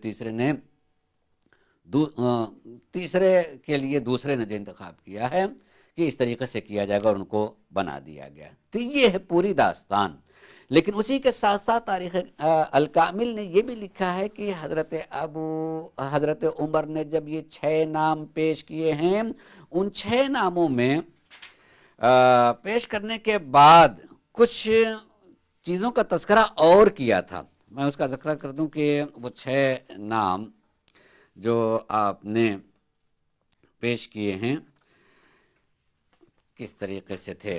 تیسرے کے لیے دوسرے نے جو انتخاب کیا ہے کہ اس طریقے سے کیا جائے گا، اور ان کو بنا دیا گیا۔ تو یہ ہے پوری داستان۔ لیکن اسی کے ساتھ ساتھ تاریخ الکامل نے یہ بھی لکھا ہے کہ حضرت عمر نے جب یہ 6 نام پیش کیے ہیں، ان 6 ناموں میں پیش کرنے کے بعد کچھ چیزوں کا تذکرہ اور کیا تھا۔ میں اس کا ذکر کر دوں کہ وہ 6 نام جو آپ نے پیش کیے ہیں کس طریقے سے تھے۔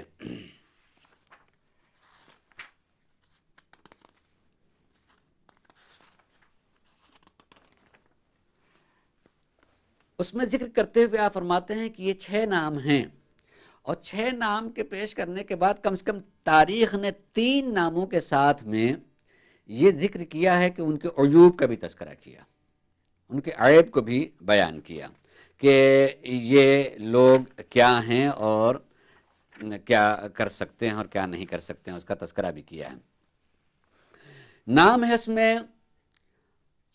اس میں ذکر کرتے ہوئے آپ فرماتے ہیں کہ یہ 6 نام ہیں، اور 6 نام کے پیش کرنے کے بعد کم سے کم تاریخ نے 3 ناموں کے ساتھ میں یہ ذکر کیا ہے کہ ان کے عیوب کا بھی تذکرہ کیا، ان کے عیب کو بھی بیان کیا کہ یہ لوگ کیا ہیں اور کیا کر سکتے ہیں اور کیا نہیں کر سکتے ہیں، اس کا تذکرہ بھی کیا ہے۔ نام ہے اس میں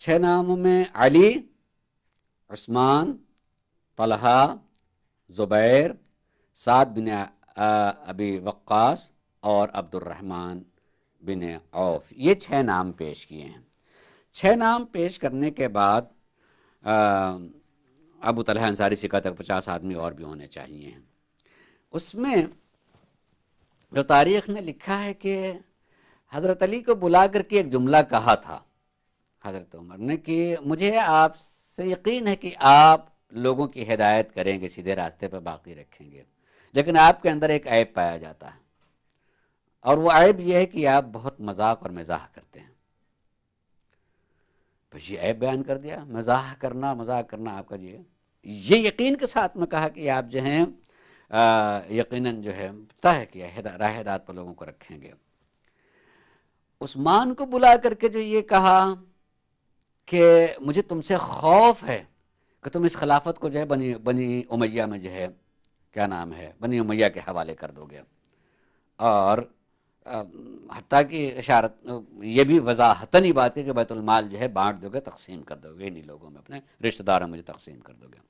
6 ناموں میں علی، عثمان، طلحہ، زبیر، سعد بن ابی وقاص اور عبد الرحمن بن عوف، یہ 6 نام پیش کیے ہیں۔ 6 نام پیش کرنے کے بعد ابو طلحہ انصاری سے کہا تک 50 آدمی اور بھی ہونے چاہیے ہیں۔ اس میں جو تاریخ نے لکھا ہے کہ حضرت علی کو بلا کر کے ایک جملہ کہا تھا حضرت عمر نے کہ مجھے آپ سے یقین ہے کہ آپ لوگوں کی ہدایت کریں گے، سیدھے راستے پر باقی رکھیں گے، لیکن آپ کے اندر ایک عیب پایا جاتا ہے، اور وہ عیب یہ ہے کہ آپ بہت مذاق اور مزاح کرتے ہیں۔ بس یہ عیب بیان کر دیا، مزاح کرنا آپ کا یہ یقین کے ساتھ میں کہا کہ آپ جو ہیں یقیناً جو ہے پتہ ہے کہ راہ ہدایت پر لوگوں کو رکھیں گے۔ عثمان کو بلا کر کے جو یہ کہا کہ مجھے تم سے خوف ہے کہ تم اس خلافت کو جو ہے بنی امیہ میں جو ہے کیا نام ہے بنی امیہ کے حوالے کر دو گے، اور حتیٰ کہ اشارت یہ بھی وضاحتاً ہی بات ہے کہ بیت المال جو ہے بانٹ دو گے، تقسیم کر دو گے، انہی لوگوں میں اپنے رشتہ داروں میں جو تقسیم کر دو گے۔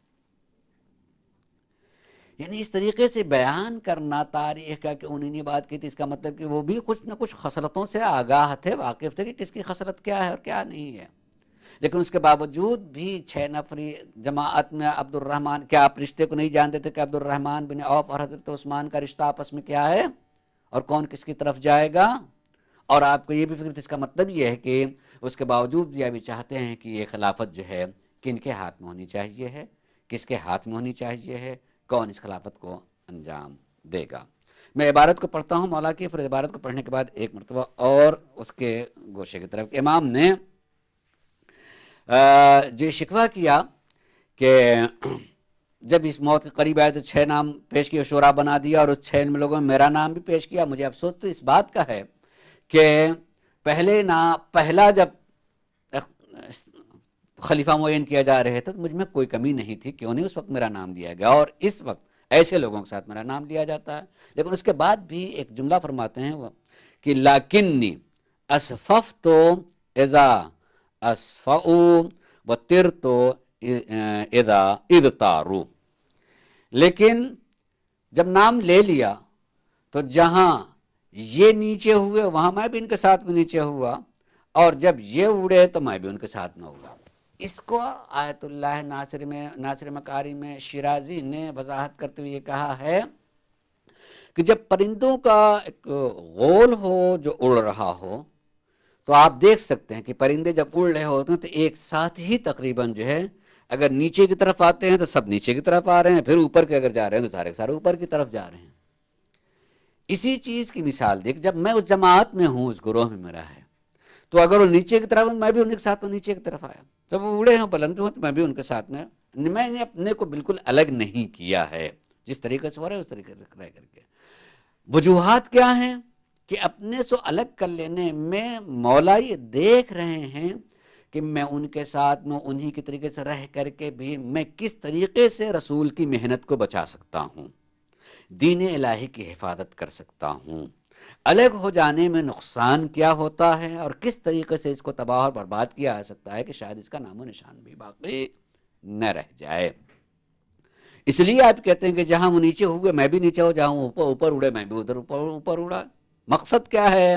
یعنی اس طریقے سے بیان کرنا تاریخ کا کہ انہوں نے بات کی تھی، اس کا مطلب کہ وہ بھی کچھ نہ کچھ خصلتوں سے آگاہ تھے، واقف تھے کہ کس کی خصلت کیا ہے اور کیا نہیں ہے۔ لیکن اس کے باوجود بھی 6 نفری جماعت میں عبد الرحمن، کیا آپ رشتے کو نہیں جانتے تھے کہ عبد الرحمن بن عوف اور حضرت عثمان کا رشتہ آپس میں کیا ہے اور کون کس کی طرف جائے گا؟ اور آپ کو یہ بھی فکر تھی، اس کا مطلب یہ ہے کہ اس کے باوجود بھی ابھی چاہتے ہیں کہ یہ خلافت جو ہے کن کے ہاتھ میں ہونی چاہیے ہے، کس کے ہاتھ میں ہونی چاہیے ہے، کون اس خلافت کو انجام دے گا۔ میں عبارت کو پڑھتا ہوں مولا کی، پھر عبارت کو پڑھنے کے بعد ایک مرتبہ اور اس کے گوشے کی طرف. امام نے جو شکوہ کیا کہ جب اس موت کے قریب آئے تو 6 نام پیش کیے، شورا بنا دیا، اور اس 6 لوگوں میں میرا نام بھی پیش کیا. مجھے افسوس تو اس بات کا ہے کہ پہلا جب خلیفہ معین کیا جا رہے تھے تو مجھ میں کوئی کمی نہیں تھی، کیوں نہیں اس وقت میرا نام لیا گیا، اور اس وقت ایسے لوگوں کے ساتھ میرا نام لیا جاتا ہے. لیکن اس کے بعد بھی ایک جملہ فرماتے ہیں وہ کہ لاکنی اسففت اذا اسفؤ وطرت اذا اذتاروا. لیکن جب نام لے لیا تو جہاں یہ نیچے ہوئے وہاں میں بھی ان کے ساتھ میں نیچے ہوا، اور جب یہ اڑے تو میں بھی ان کے ساتھ میں اڑا. اس کو آیت اللہ ناصر مکاری میں شیرازی نے وضاحت کرتے ہوئے یہ کہا ہے کہ جب پرندوں کا ایک غول ہو جو اڑ رہا ہو تو آپ دیکھ سکتے ہیں کہ پرندے جب اڑ رہے ہوتے ہیں تو ایک ساتھ ہی تقریباً جو ہے اگر نیچے کی طرف آتے ہیں تو سب نیچے کی طرف آ رہے ہیں، پھر اوپر کے اگر جا رہے ہیں تو سارے کے سارے اوپر کی طرف جا رہے ہیں. اسی چیز کی مثال دیکھ، جب میں اس جماعت میں ہوں، اس گروہ میں میرا ہے، تو اگر وہ نیچے کی طرف میں بھی ان کے ساتھ میں نیچے کی طرف آیا، جب وہ اڑے ہوں بلند ہوں تو میں بھی ان کے ساتھ میں نے اپنے کو بالکل الگ نہیں کیا ہے، جس طریقے سے ہو رہا ہے اس طریقے سے رہ کر کے. وجوہات کیا ہیں کہ اپنے سے الگ کر لینے میں مولا یہ دیکھ رہے ہیں کہ میں ان کے ساتھ میں انہی کے طریقے سے رہ کر کے بھی میں کس طریقے سے رسول کی محنت کو بچا سکتا ہوں، دین الہی کی حفاظت کر سکتا ہوں. الگ ہو جانے میں نقصان کیا ہوتا ہے اور کس طریقے سے اس کو تباہ اور برباد کیا جا سکتا ہے کہ شاید اس کا نام و نشان بھی باقی نہ رہ جائے. اس لیے آپ کہتے ہیں کہ جہاں وہ نیچے ہوئے میں بھی نیچے ہو جاؤں، اوپر اڑے میں بھی ادھر اوپر اڑا. مقصد کیا ہے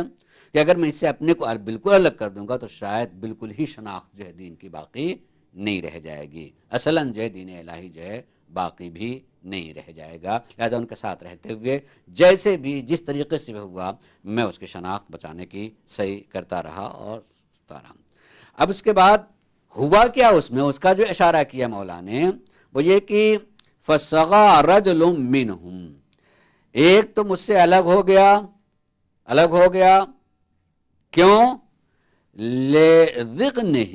کہ اگر میں اس سے اپنے کو بالکل الگ کر دوں گا تو شاید بالکل ہی شناخت جو ہے دین کی باقی نہیں رہ جائے گی، اصلاً جو ہے دین الہی جو ہے باقی بھی نہیں رہ جائے گا. لہذا ان کے ساتھ رہتے ہوئے جیسے بھی جس طریقے سے ہوا میں اس کی شناخت بچانے کی صحیح کرتا رہا اور ستا رہا. اب اس کے بعد ہوا کیا اس میں، اس کا جو اشارہ کیا مولا نے وہ یہ کہ فَصَغَى رَجُلٌ مِّنْهُمْ، ایک تو مجھ سے الگ ہو گیا کیوں؟ لِذِقْنِهِ،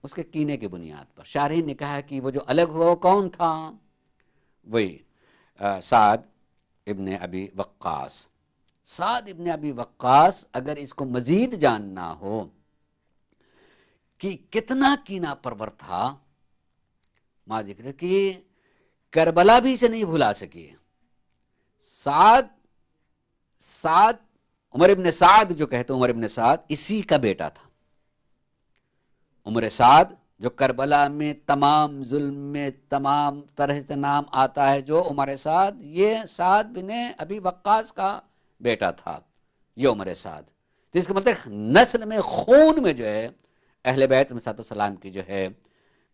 اس کے کینے کی بنیاد پر. شارحین نے کہا کہ وہ جو الگ ہوا کون تھا؟ وہی سعد ابن ابی وقاص. سعد ابن ابی وقاص اگر اس کو مزید جاننا ہو کہ کتنا کینہ پرور تھا، ماں ذکر کہ کربلا بھی اسے نہیں بھلا سکی. سعد عمر ابن سعد جو کہتے عمر ابن سعد اسی کا بیٹا تھا. عمر سعد جو کربلا میں تمام ظلم میں تمام طرح سے نام آتا ہے، جو عمر سعد یہ سعد بن ابی وقاص کا بیٹا تھا، یہ عمر سعد. تو اس کا مطلب نسل میں خون میں جو ہے اہل بیت علیہ السلام کی جو ہے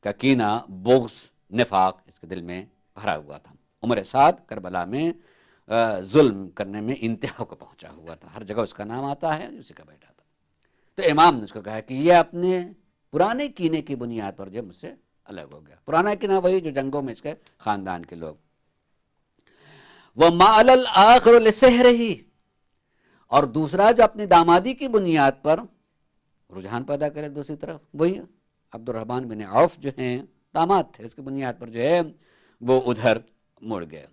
کا کینہ بغض نفاق اس کے دل میں بھرا ہوا تھا. عمر سعد کربلا میں ظلم کرنے میں انتہا کو پہنچا ہوا تھا، ہر جگہ اس کا نام آتا ہے، اسی کا بیٹا تھا. تو امام نے اس کو کہا کہ یہ اپنے پرانے کینے کی بنیاد پر جو مجھ سے الگ ہو گیا. پرانا کینہ وہی جو جنگوں میں اس کے خاندان کے لوگ. وَمَعَلَ الْآخِرُ لِسِحْرِهِ، اور دوسرا جو اپنی دامادی کی بنیاد پر رجحان پیدا کرے دوسری طرف، وہی عبد الرحمن بن عوف جو ہیں داماد تھے، اس کی بنیاد پر جو ہے وہ ادھر مڑ گئے.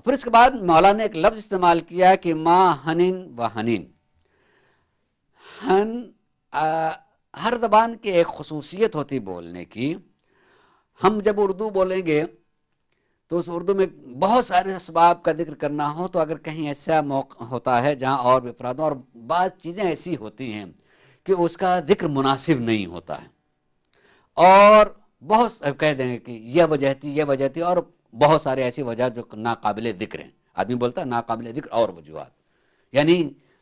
پھر اس کے بعد مولا نے ایک لفظ استعمال کیا کہ ما حنین و حنین. ہر زبان کی ایک خصوصیت ہوتی بولنے کی. ہم جب اردو بولیں گے تو اس اردو میں بہت سارے اسباب کا ذکر کرنا ہو تو اگر کہیں ایسا موقع ہوتا ہے جہاں اور بھی افراد اور بعض چیزیں ایسی ہوتی ہیں کہ اس کا ذکر مناسب نہیں ہوتا ہے، اور بہت کہہ دیں گے کہ یہ وجہ تھی اور بہت سارے ایسی وجہ جو ناقابل ذکر ہیں. آدمی بولتا ہے ناقابل ذکر اور وجوہات، یعنی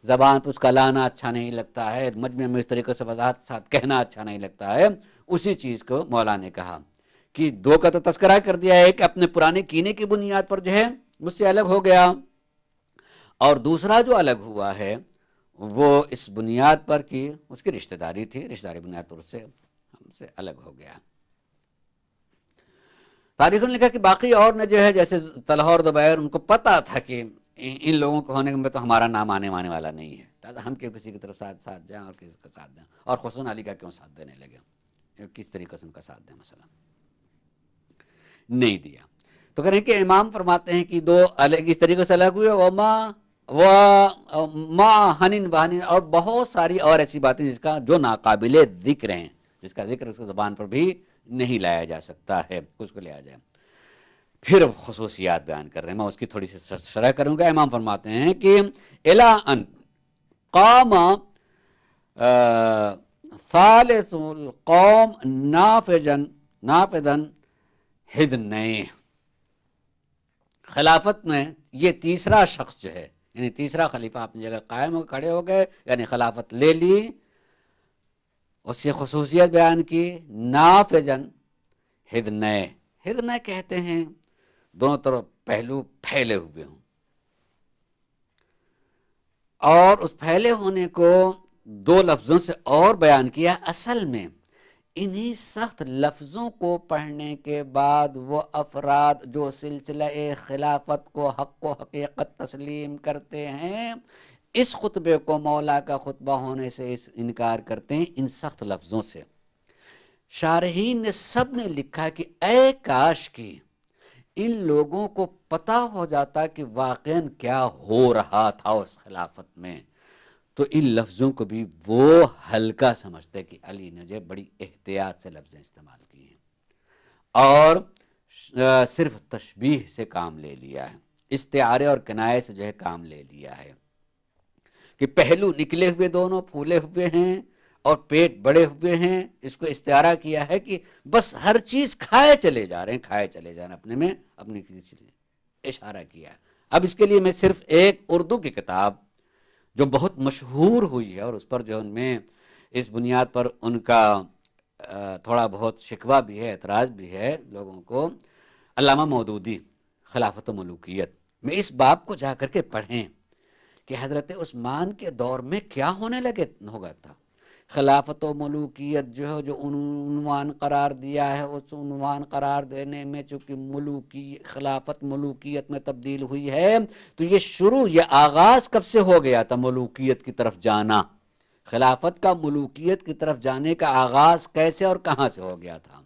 زبان پہ اس کا لانا اچھا نہیں لگتا ہے، مجمع میں اس طریقے سے وضاحت ساتھ کہنا اچھا نہیں لگتا ہے. اسی چیز کو مولا نے کہا کہ دو کا تو تذکرہ کر دیا ہے کہ اپنے پرانے کینے کی بنیاد پر جو ہے مجھ سے الگ ہو گیا، اور دوسرا جو الگ ہوا ہے وہ اس بنیاد پر کہ اس کی رشتہ داری تھی، رشتہ داری بنیاد پر اس سے ہم سے الگ ہو گیا. تاریخ نے لکھا کہ باقی اور نے جو ہے جیسے طلحہ اور زبیر ان کو پتا تھا کہ ان لوگوں کو ہونے میں تو ہمارا نام آنے والا نہیں ہے، لہٰذا ہم کیوں کسی کی طرف ساتھ جائیں اور کسی کا ساتھ دیں، اور خصوصاً علی کا کیوں ساتھ دینے لگے، کس طریقے سے ان کا ساتھ دیں، مثلا نہیں دیا۔ تو کہیں کہ امام فرماتے ہیں کہ دو الگ اس طریقے سے الگ ہوئے، ما ہنن بہنن، اور بہت ساری اور ایسی باتیں جس کا جو ناقابل ذکر ہیں، جس کا ذکر اس کی زبان پر بھی نہیں لایا جا سکتا ہے، اس کو لیا جائے۔ پھر خصوصیات بیان کر رہے ہیں، میں اس کی تھوڑی سی شرح کروں گا۔ امام فرماتے ہیں کہ الا ان قام ثالث القوم نافذا ہدنئے، خلافت میں یہ تیسرا شخص جو ہے، یعنی تیسرا خلیفہ اپنی جگہ قائم ہو کھڑے ہو گئے، یعنی خلافت لے لی، اس کی خصوصیت بیان کی، نافذن ہدنئے، ہدنئے کہتے ہیں دونوں طرف پہلو پھیلے ہوئے ہوں، اور اس پھیلے ہونے کو دو لفظوں سے اور بیان کیا۔ اصل میں انہی سخت لفظوں کو پڑھنے کے بعد وہ افراد جو سلسلہ خلافت کو حق و حقیقت تسلیم کرتے ہیں، اس خطبے کو مولا کا خطبہ ہونے سے انکار کرتے ہیں، ان سخت لفظوں سے۔ شارحین نے سب نے لکھا کہ اے کاش کی ان لوگوں کو پتہ ہو جاتا کہ واقعاً کیا ہو رہا تھا اس خلافت میں، تو ان لفظوں کو بھی وہ ہلکا سمجھتے کہ علی نے جو بڑی احتیاط سے لفظیں استعمال کی ہیں، اور صرف تشبیہ سے کام لے لیا ہے، استعارے اور کنایے سے جو ہے کام لے لیا ہے، کہ پہلو نکلے ہوئے دونوں پھولے ہوئے ہیں اور پیٹ بڑے ہوئے ہیں، اس کو استعارہ کیا ہے کہ بس ہر چیز کھائے چلے جا رہے ہیں اپنے میں، اپنی اشارہ کیا ہے۔ اب اس کے لیے میں صرف ایک اردو کی کتاب جو بہت مشہور ہوئی ہے، اور اس پر جو ان میں اس بنیاد پر ان کا تھوڑا بہت شکوہ بھی ہے، اعتراض بھی ہے لوگوں کو، علامہ مودودی خلافت و ملوکیت میں اس باب کو جا کر کے پڑھیں کہ حضرت عثمان کے دور میں کیا ہونے ہوگا تھا۔ خلافت و ملوکیت جو عنوان قرار دیا ہے، اس عنوان قرار دینے میں چونکہ خلافت ملوکیت میں تبدیل ہوئی ہے، تو یہ آغاز کب سے ہو گیا تھا ملوکیت کی طرف جانا، خلافت کا ملوکیت کی طرف جانے کا آغاز کیسے اور کہاں سے ہو گیا تھا،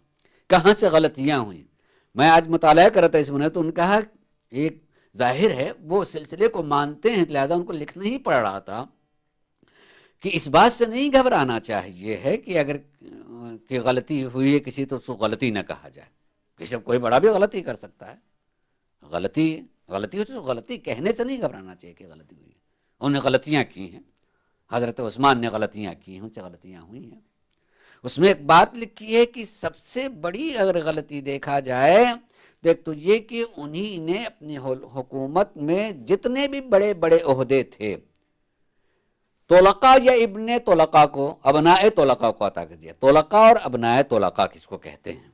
کہاں سے غلطیاں ہوئیں۔ میں آج مطالعہ کر رہا تھا اس میں، تو ان کا ایک ظاہر ہے وہ سلسلے کو مانتے ہیں، لہذا ان کو لکھنا ہی پڑ رہا تھا کہ اس بات سے نہیں گھبرانا چاہیے ہے کہ اگر کہ غلطی ہوئی ہے کسی تو اس کو غلطی نہ کہا جائے، کسی کوئی بڑا بھی غلطی کر سکتا ہے، غلطی ہوئی تو غلطی کہنے سے نہیں گھبرانا چاہیے کہ غلطی ہوئی ہے، انہوں نے غلطیاں کی ہیں، حضرت عثمان نے غلطیاں کی ہیں، ان سے غلطیاں ہوئی ہیں۔ اس میں ایک بات لکھی ہے کہ سب سے بڑی اگر غلطی دیکھا جائے تو یہ کہ انہی نے اپنی حکومت میں جتنے بھی بڑے بڑے عہدے تھے طلقاء یا ابن طلقاء کو، ابناء طلقاء کو عطا کر دیا۔ طلقاء اور ابناء طلقاء کس کو کہتے ہیں؟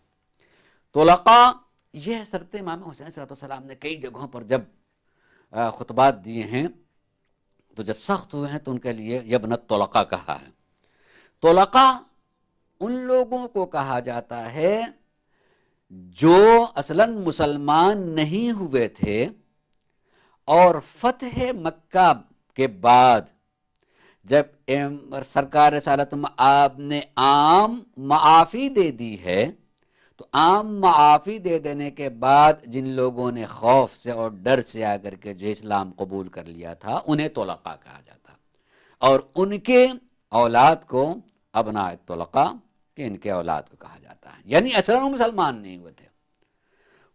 طلقاء یہ حضرت امام حسین صلی اللہ علیہ وسلم نے کئی جگہوں پر جب خطبات دیے ہیں تو جب سخت ہوئے ہیں تو ان کے لیے ابن طلقاء کہا ہے۔ طلقاء ان لوگوں کو کہا جاتا ہے جو اصلاً مسلمان نہیں ہوئے تھے اور فتح مکہ کے بعد جب سرکار رسالت آپ نے عام معافی دے دی ہے، تو عام معافی دے دینے کے بعد جن لوگوں نے خوف سے اور ڈر سے آ کر کے جو اسلام قبول کر لیا تھا انہیں طلقاء کہا جاتا، اور ان کے اولاد کو ابناء طلقاء کہ ان کے اولاد کو کہا جاتا ہے، یعنی اصلاً مسلمان نہیں ہوئے تھے۔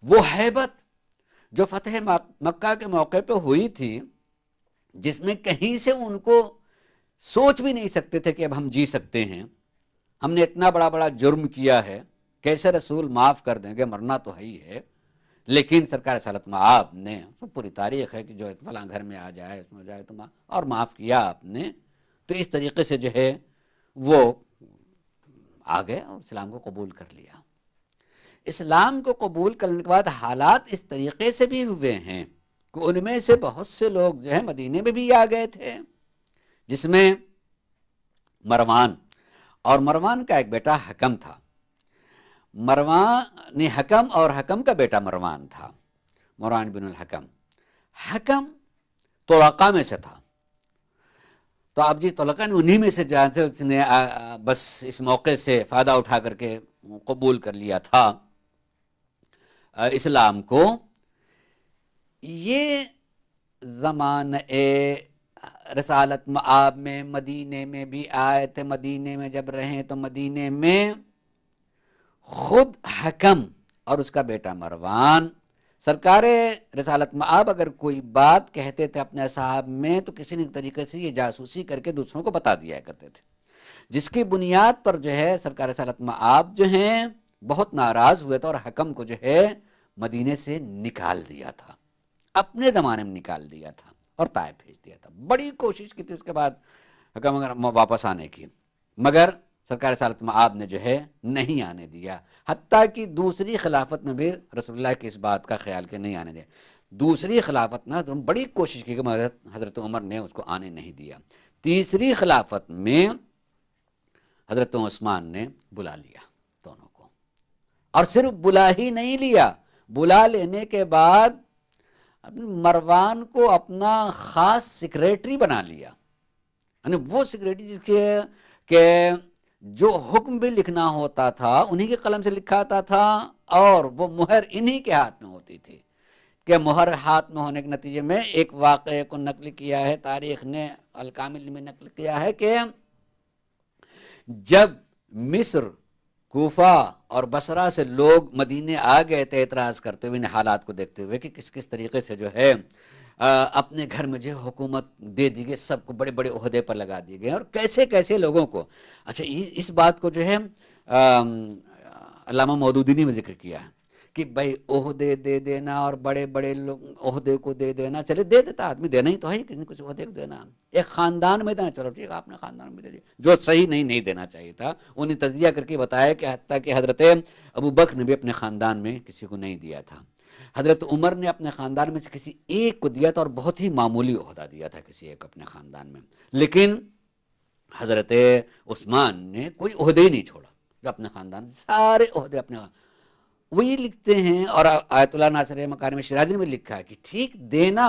وہ ہیبت جو فتح مکہ کے موقع پہ ہوئی تھی، جس میں کہیں سے ان کو سوچ بھی نہیں سکتے تھے کہ اب ہم جی سکتے ہیں، ہم نے اتنا بڑا بڑا جرم کیا ہے، کیسے رسول معاف کر دیں گے، مرنا تو ہے ہی ہے، لیکن سرکار رسالت آپ نے پوری تاریخ ہے کہ جو فلاں گھر میں آ جائے اس میں جائے تو اور معاف کیا آپ نے، تو اس طریقے سے جو ہے وہ آ گئے اور اسلام کو قبول کر لیا۔ اسلام کو قبول کرنے کے بعد حالات اس طریقے سے بھی ہوئے ہیں کہ ان میں سے بہت سے لوگ جو ہے مدینے میں بھی آ گئے تھے، جس میں مروان کا ایک بیٹا حکم تھا، مروان حکم اور حکم کا بیٹا مروان تھا، مروان بن الحکم۔ حکم طلقاء میں سے تھا. تو آپ جی طلقاء نے انہی میں سے جانتے اس نے بس اس موقع سے فائدہ اٹھا کر کے قبول کر لیا تھا اسلام کو. یہ زمانہ رسالت مآب میں مدینے میں بھی آئے تھے. مدینے میں جب رہیں تو مدینے میں خود حکم اور اس کا بیٹا مروان سرکار رسالت مآب اگر کوئی بات کہتے تھے اپنے اصحاب میں تو کسی نہ طریقے سے یہ جاسوسی کر کے دوسروں کو بتا دیا کرتے تھے، جس کی بنیاد پر جو ہے سرکار رسالت مآب جو ہیں بہت ناراض ہوئے تھے اور حکم کو جو ہے مدینے سے نکال دیا تھا، اپنے زمانے میں نکال دیا تھا اور طائف بھیج دیا تھا. بڑی کوشش کی تھی اس کے بعد حکم واپس آنے کی، مگر سرکار رسالت مآب نے جو ہے نہیں آنے دیا. حتیٰ کہ دوسری خلافت میں بھی رسول اللہ کی اس بات کا خیال کہ نہیں آنے دیا. دوسری خلافت میں بڑی کوشش کی کہ حضرت عمر نے اس کو آنے نہیں دیا. تیسری خلافت میں حضرت عثمان نے بلا لیا دونوں کو، اور صرف بلا ہی نہیں لیا، بلا لینے کے بعد مروان کو اپنا خاص سیکریٹری بنا لیا. یعنی وہ سیکریٹری جس کے کہ جو حکم بھی لکھنا ہوتا تھا انہی کے قلم سے لکھا آتا تھا اور وہ مہر انہی کے ہاتھ میں ہوتی تھی. کہ مہر ہاتھ میں ہونے کے نتیجے میں ایک واقعے کو نقل کیا ہے تاریخ نے، الکامل میں نقل کیا ہے کہ جب مصر، کوفہ اور بصرہ سے لوگ مدینے آ گئے تھے اعتراض کرتے ہوئے، حالات کو دیکھتے ہوئے کہ کس طریقے سے جو ہے اپنے گھر میں جو حکومت دے دی گئی، سب کو بڑے بڑے عہدے پر لگا دیے گئے اور کیسے کیسے لوگوں کو. اچھا اس بات کو جو ہے علامہ مودودی نے ذکر کیا ہے کہ بھائی عہدے دے دینا اور بڑے بڑے لوگ عہدے کو دے دینا، چلے دے دیتا آدمی، دینا ہی تو ہے کسی نے کچھ عہدے کو دینا. ایک خاندان میں دینا، چلو ٹھیک ہے آپ نے خاندان میں دے دیا، جو صحیح نہیں دینا چاہیے تھا. انہیں تجزیہ کر کے بتایا کہ حتیٰ کہ حضرت ابو بکر نے بھی اپنے خاندان میں کسی کو نہیں دیا تھا، حضرت عمر نے اپنے خاندان میں سے کسی ایک کو دیا تھا اور بہت ہی معمولی عہدہ دیا تھا کسی ایک اپنے خاندان میں. لیکن حضرت عثمان نے کوئی عہدے ہی نہیں چھوڑا، جو اپنے خاندان سارے عہدے اپنے وہی لکھتے ہیں. اور آیت اللہ ناصر مکارم شیرازی میں لکھا ہے کہ ٹھیک دینا،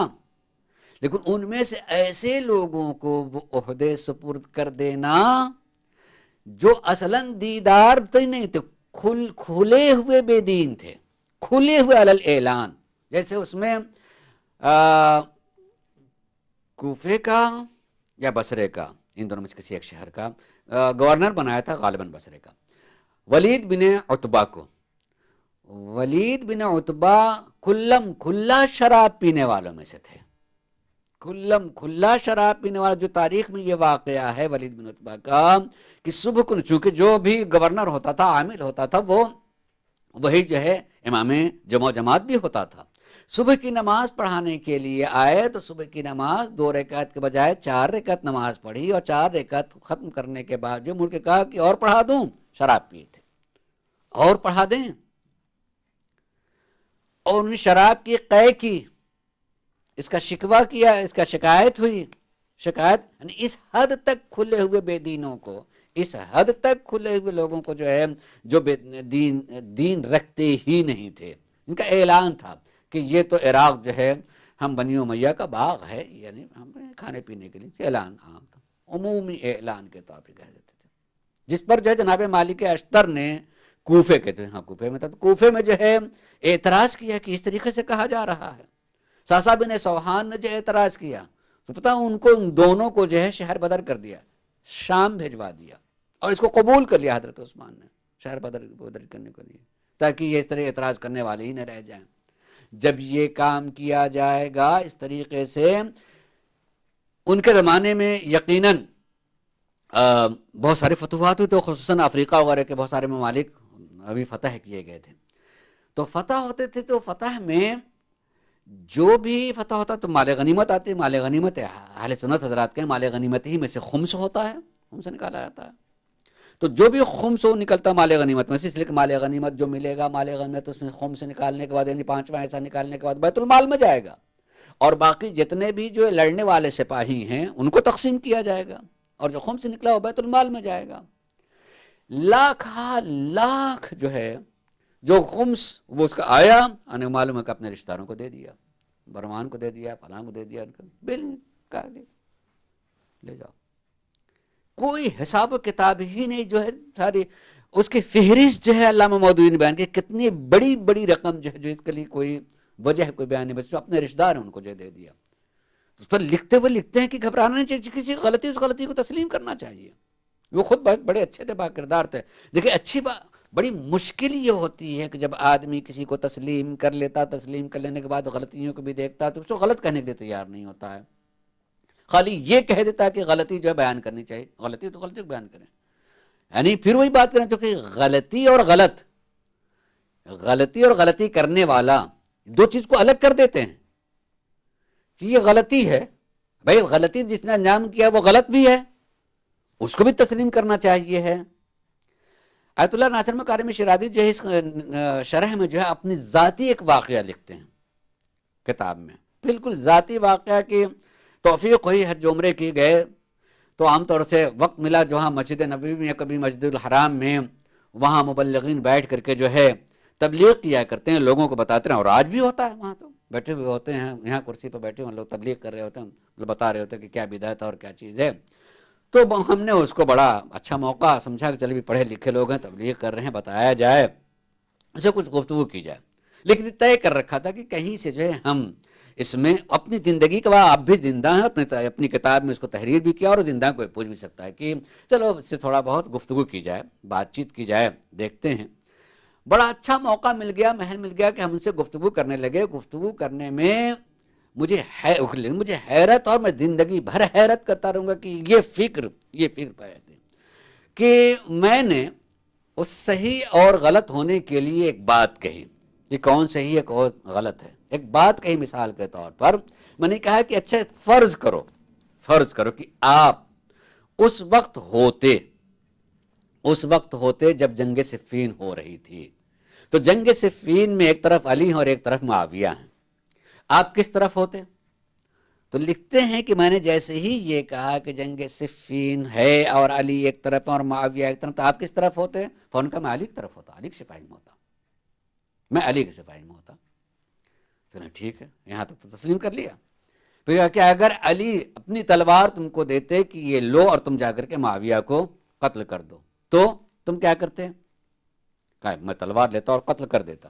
لیکن ان میں سے ایسے لوگوں کو وہ عہدے سپرد کر دینا جو اصلاً دیدار تو نہیں تھے، کھلے ہوئے بے دین تھے، کھلے ہوئے علی الاعلان. جیسے اس میں کوفے کا یا بصرے کا، ان دونوں میں سے کسی ایک شہر کا گورنر بنایا تھا، غالباً بصرے کا، ولید بن عتبہ کو. ولید بن عتبہ کھلا شراب پینے والوں میں سے تھے، کھلا شراب پینے والا. جو تاریخ میں یہ واقعہ ہے ولید بن عتبہ کا کہ صبح کو چونکہ جو بھی گورنر ہوتا تھا، عامل ہوتا تھا، وہ وہی جو ہے امام جماعت بھی ہوتا تھا. صبح کی نماز پڑھانے کے لیے آئے تو صبح کی نماز 2 رکعت کے بجائے 4 رکعت نماز پڑھی اور 4 رکعت ختم کرنے کے بعد جو مڑ کے کہا کہ اور پڑھا دوں، شراب پیے تھے، اور پڑھا دیں. اور انہیں شراب کی قے کی، اس کا شکوہ کیا، اس کا شکایت ہوئی. شکایت یعنی اس حد تک کھلے ہوئے بے دینوں کو، اس حد تک کھلے ہوئے لوگوں کو جو ہے جو دین رکھتے ہی نہیں تھے. ان کا اعلان تھا کہ یہ تو عراق جو ہے ہم بنی امیہ کا باغ ہے، یعنی ہم کھانے پینے کے لیے اعلان عام تھا، عمومی اعلان کے طور پہ کہہ دیتے تھے. جس پر جو ہے جناب مالک اشتر نے کوفے کے تھے، ہاں کوفے میں تھا، کوفے میں جو ہے اعتراض کیا کہ اس طریقے سے کہا جا رہا ہے. ساسا بن سوحان نے جو اعتراض کیا تو پتہ ان دونوں کو جو ہے شہر بدر کر دیا، شام بھیجوا دیا، اور اس کو قبول کر لیا حضرت عثمان نے شہر بدر کرنے کو لیے، تاکہ یہ اس طرح اعتراض کرنے والے ہی نہ رہ جائیں. جب یہ کام کیا جائے گا اس طریقے سے، ان کے زمانے میں یقیناً بہت سارے فتوحات ہوئے، تو خصوصاً افریقہ وغیرہ کے بہت سارے ممالک ابھی فتح کیے گئے تھے. تو فتح ہوتے تھے، تو فتح میں جو بھی فتح ہوتا تو مال غنیمت آتی. مال غنیمت اہل سنت حضرات کے مال غنیمت ہی میں سے خمس ہوتا ہے، خمس نکالا جاتا ہے. تو جو بھی خمس نکلتا مال غنیمت میں سے، اس لیے کہ مال غنیمت جو ملے گا، مال غنیمت اس میں خمس نکالنے کے بعد یعنی 5واں حصہ نکالنے کے بعد بیت المال میں جائے گا، اور باقی جتنے بھی جو لڑنے والے سپاہی ہیں ان کو تقسیم کیا جائے گا، اور جو خمس نکلا وہ بیت المال میں جائے گا. لاکھ جو ہے جو خمس وہ اس کا آیا، معلوم ہے کہ اپنے رشتہ داروں کو دے دیا. برمان کو دے دیا، فلاں کو دے دیا، بل کہا لے جاؤ. کوئی حساب و کتاب ہی نہیں جو ہے. ساری اس کی فہرست جو ہے علامہ مودودی نے بیان کی، کتنی بڑی بڑی رقم جو ہے، جو اس کے لیے کوئی وجہ کوئی بیان نہیں، بس جو اپنے رشتہ دار ہیں ان کو جو دے دیا. اس پر لکھتے ہوئے لکھتے ہیں کہ گھبرانا نہیں چاہیے، کسی غلطی اس غلطی کو تسلیم کرنا چاہیے. وہ خود بڑے اچھے تھے، با کردار تھے. دیکھیں اچھی بات، بڑی مشکل یہ ہوتی ہے کہ جب آدمی کسی کو تسلیم کر لیتا، تسلیم کر لینے کے بعد غلطیوں کو بھی دیکھتا تو اس کو غلط کہنے کے لیے تیار نہیں ہوتا ہے. خالی یہ کہہ دیتا کہ غلطی جو ہے بیان کرنی چاہیے، غلطی تو غلطی کو بیان کریں. یعنی پھر وہی بات کریں تو کہ غلطی اور غلطی کرنے والا دو چیز کو الگ کر دیتے ہیں کہ یہ غلطی ہے. بھائی غلطی جس نے انجام کیا وہ غلط بھی ہے، اس کو بھی تسلیم کرنا چاہیے ہے. آیت اللہ ناصر مکارم شیرازی جو ہے اس شرح میں جو ہے اپنی ذاتی ایک واقعہ لکھتے ہیں کتاب میں، بالکل ذاتی واقعہ کی توفیق ہوئی، حج عمرے کی گئے تو عام طور سے وقت ملا جہاں مسجد نبوی میں یا کبھی مسجد الحرام میں، وہاں مبلغین بیٹھ کر کے جو ہے تبلیغ کیا کرتے ہیں، لوگوں کو بتاتے ہیں. اور آج بھی ہوتا ہے، وہاں تو بیٹھے ہوئے ہوتے ہیں، یہاں کرسی پہ بیٹھے ہوئے لوگ تبلیغ کر رہے ہوتے ہیں، لوگ بتا رہے ہوتے ہیں کہ کیا بدعت ہے اور کیا چیز ہے. تو ہم نے اس کو بڑا اچھا موقع سمجھا کہ چلے بھی پڑھے لکھے لوگ ہیں، تبلیغ کر رہے ہیں، بتایا جائے، اسے کچھ گفتگو کی جائے. لیکن طے کر رکھا تھا کہ کہیں سے جو ہے ہم اس میں اپنی زندگی کا، آپ بھی زندہ ہیں، اپنی کتاب میں اس کو تحریر بھی کیا، اور زندہ کوئی پوچھ بھی سکتا ہے کہ چلو اس سے تھوڑا بہت گفتگو کی جائے، بات چیت کی جائے، دیکھتے ہیں. بڑا اچھا موقع مل گیا، محل مل گیا کہ ہم ان سے گفتگو کرنے لگے. گفتگو کرنے میں مجھے حیرت، اور میں زندگی بھر حیرت کرتا رہوں گا کہ یہ فکر پہ کہ میں نے اس صحیح اور غلط ہونے کے لیے ایک بات کہی کہ کون صحیح ہے کون غلط ہے. ایک بات کہی مثال کے طور پر، میں نے کہا کہ اچھا فرض کرو کہ آپ اس وقت ہوتے جب جنگ صفین ہو رہی تھی. تو جنگ صفین میں ایک طرف علی ہیں اور ایک طرف معاویہ ہیں، آپ کس طرف ہوتے؟ تو لکھتے ہیں کہ میں نے جیسے ہی یہ کہا کہ جنگ صفین ہے اور علی ایک طرف اور معاویہ ایک طرف، تو آپ کس طرف ہوتے؟ فوراً کہا میں علی کی طرف ہوتا، علی کی صفائی میں ہوتا، میں علی کی صفائی میں ہوتا. چلیں ٹھیک ہے، یہاں تک تو تسلیم کر لیا. پھر کہ اگر علی اپنی تلوار تم کو دیتے کہ یہ لو اور تم جا کر کے معاویہ کو قتل کر دو، تو تم کیا کرتے؟ کہا میں تلوار لیتا اور قتل کر دیتا،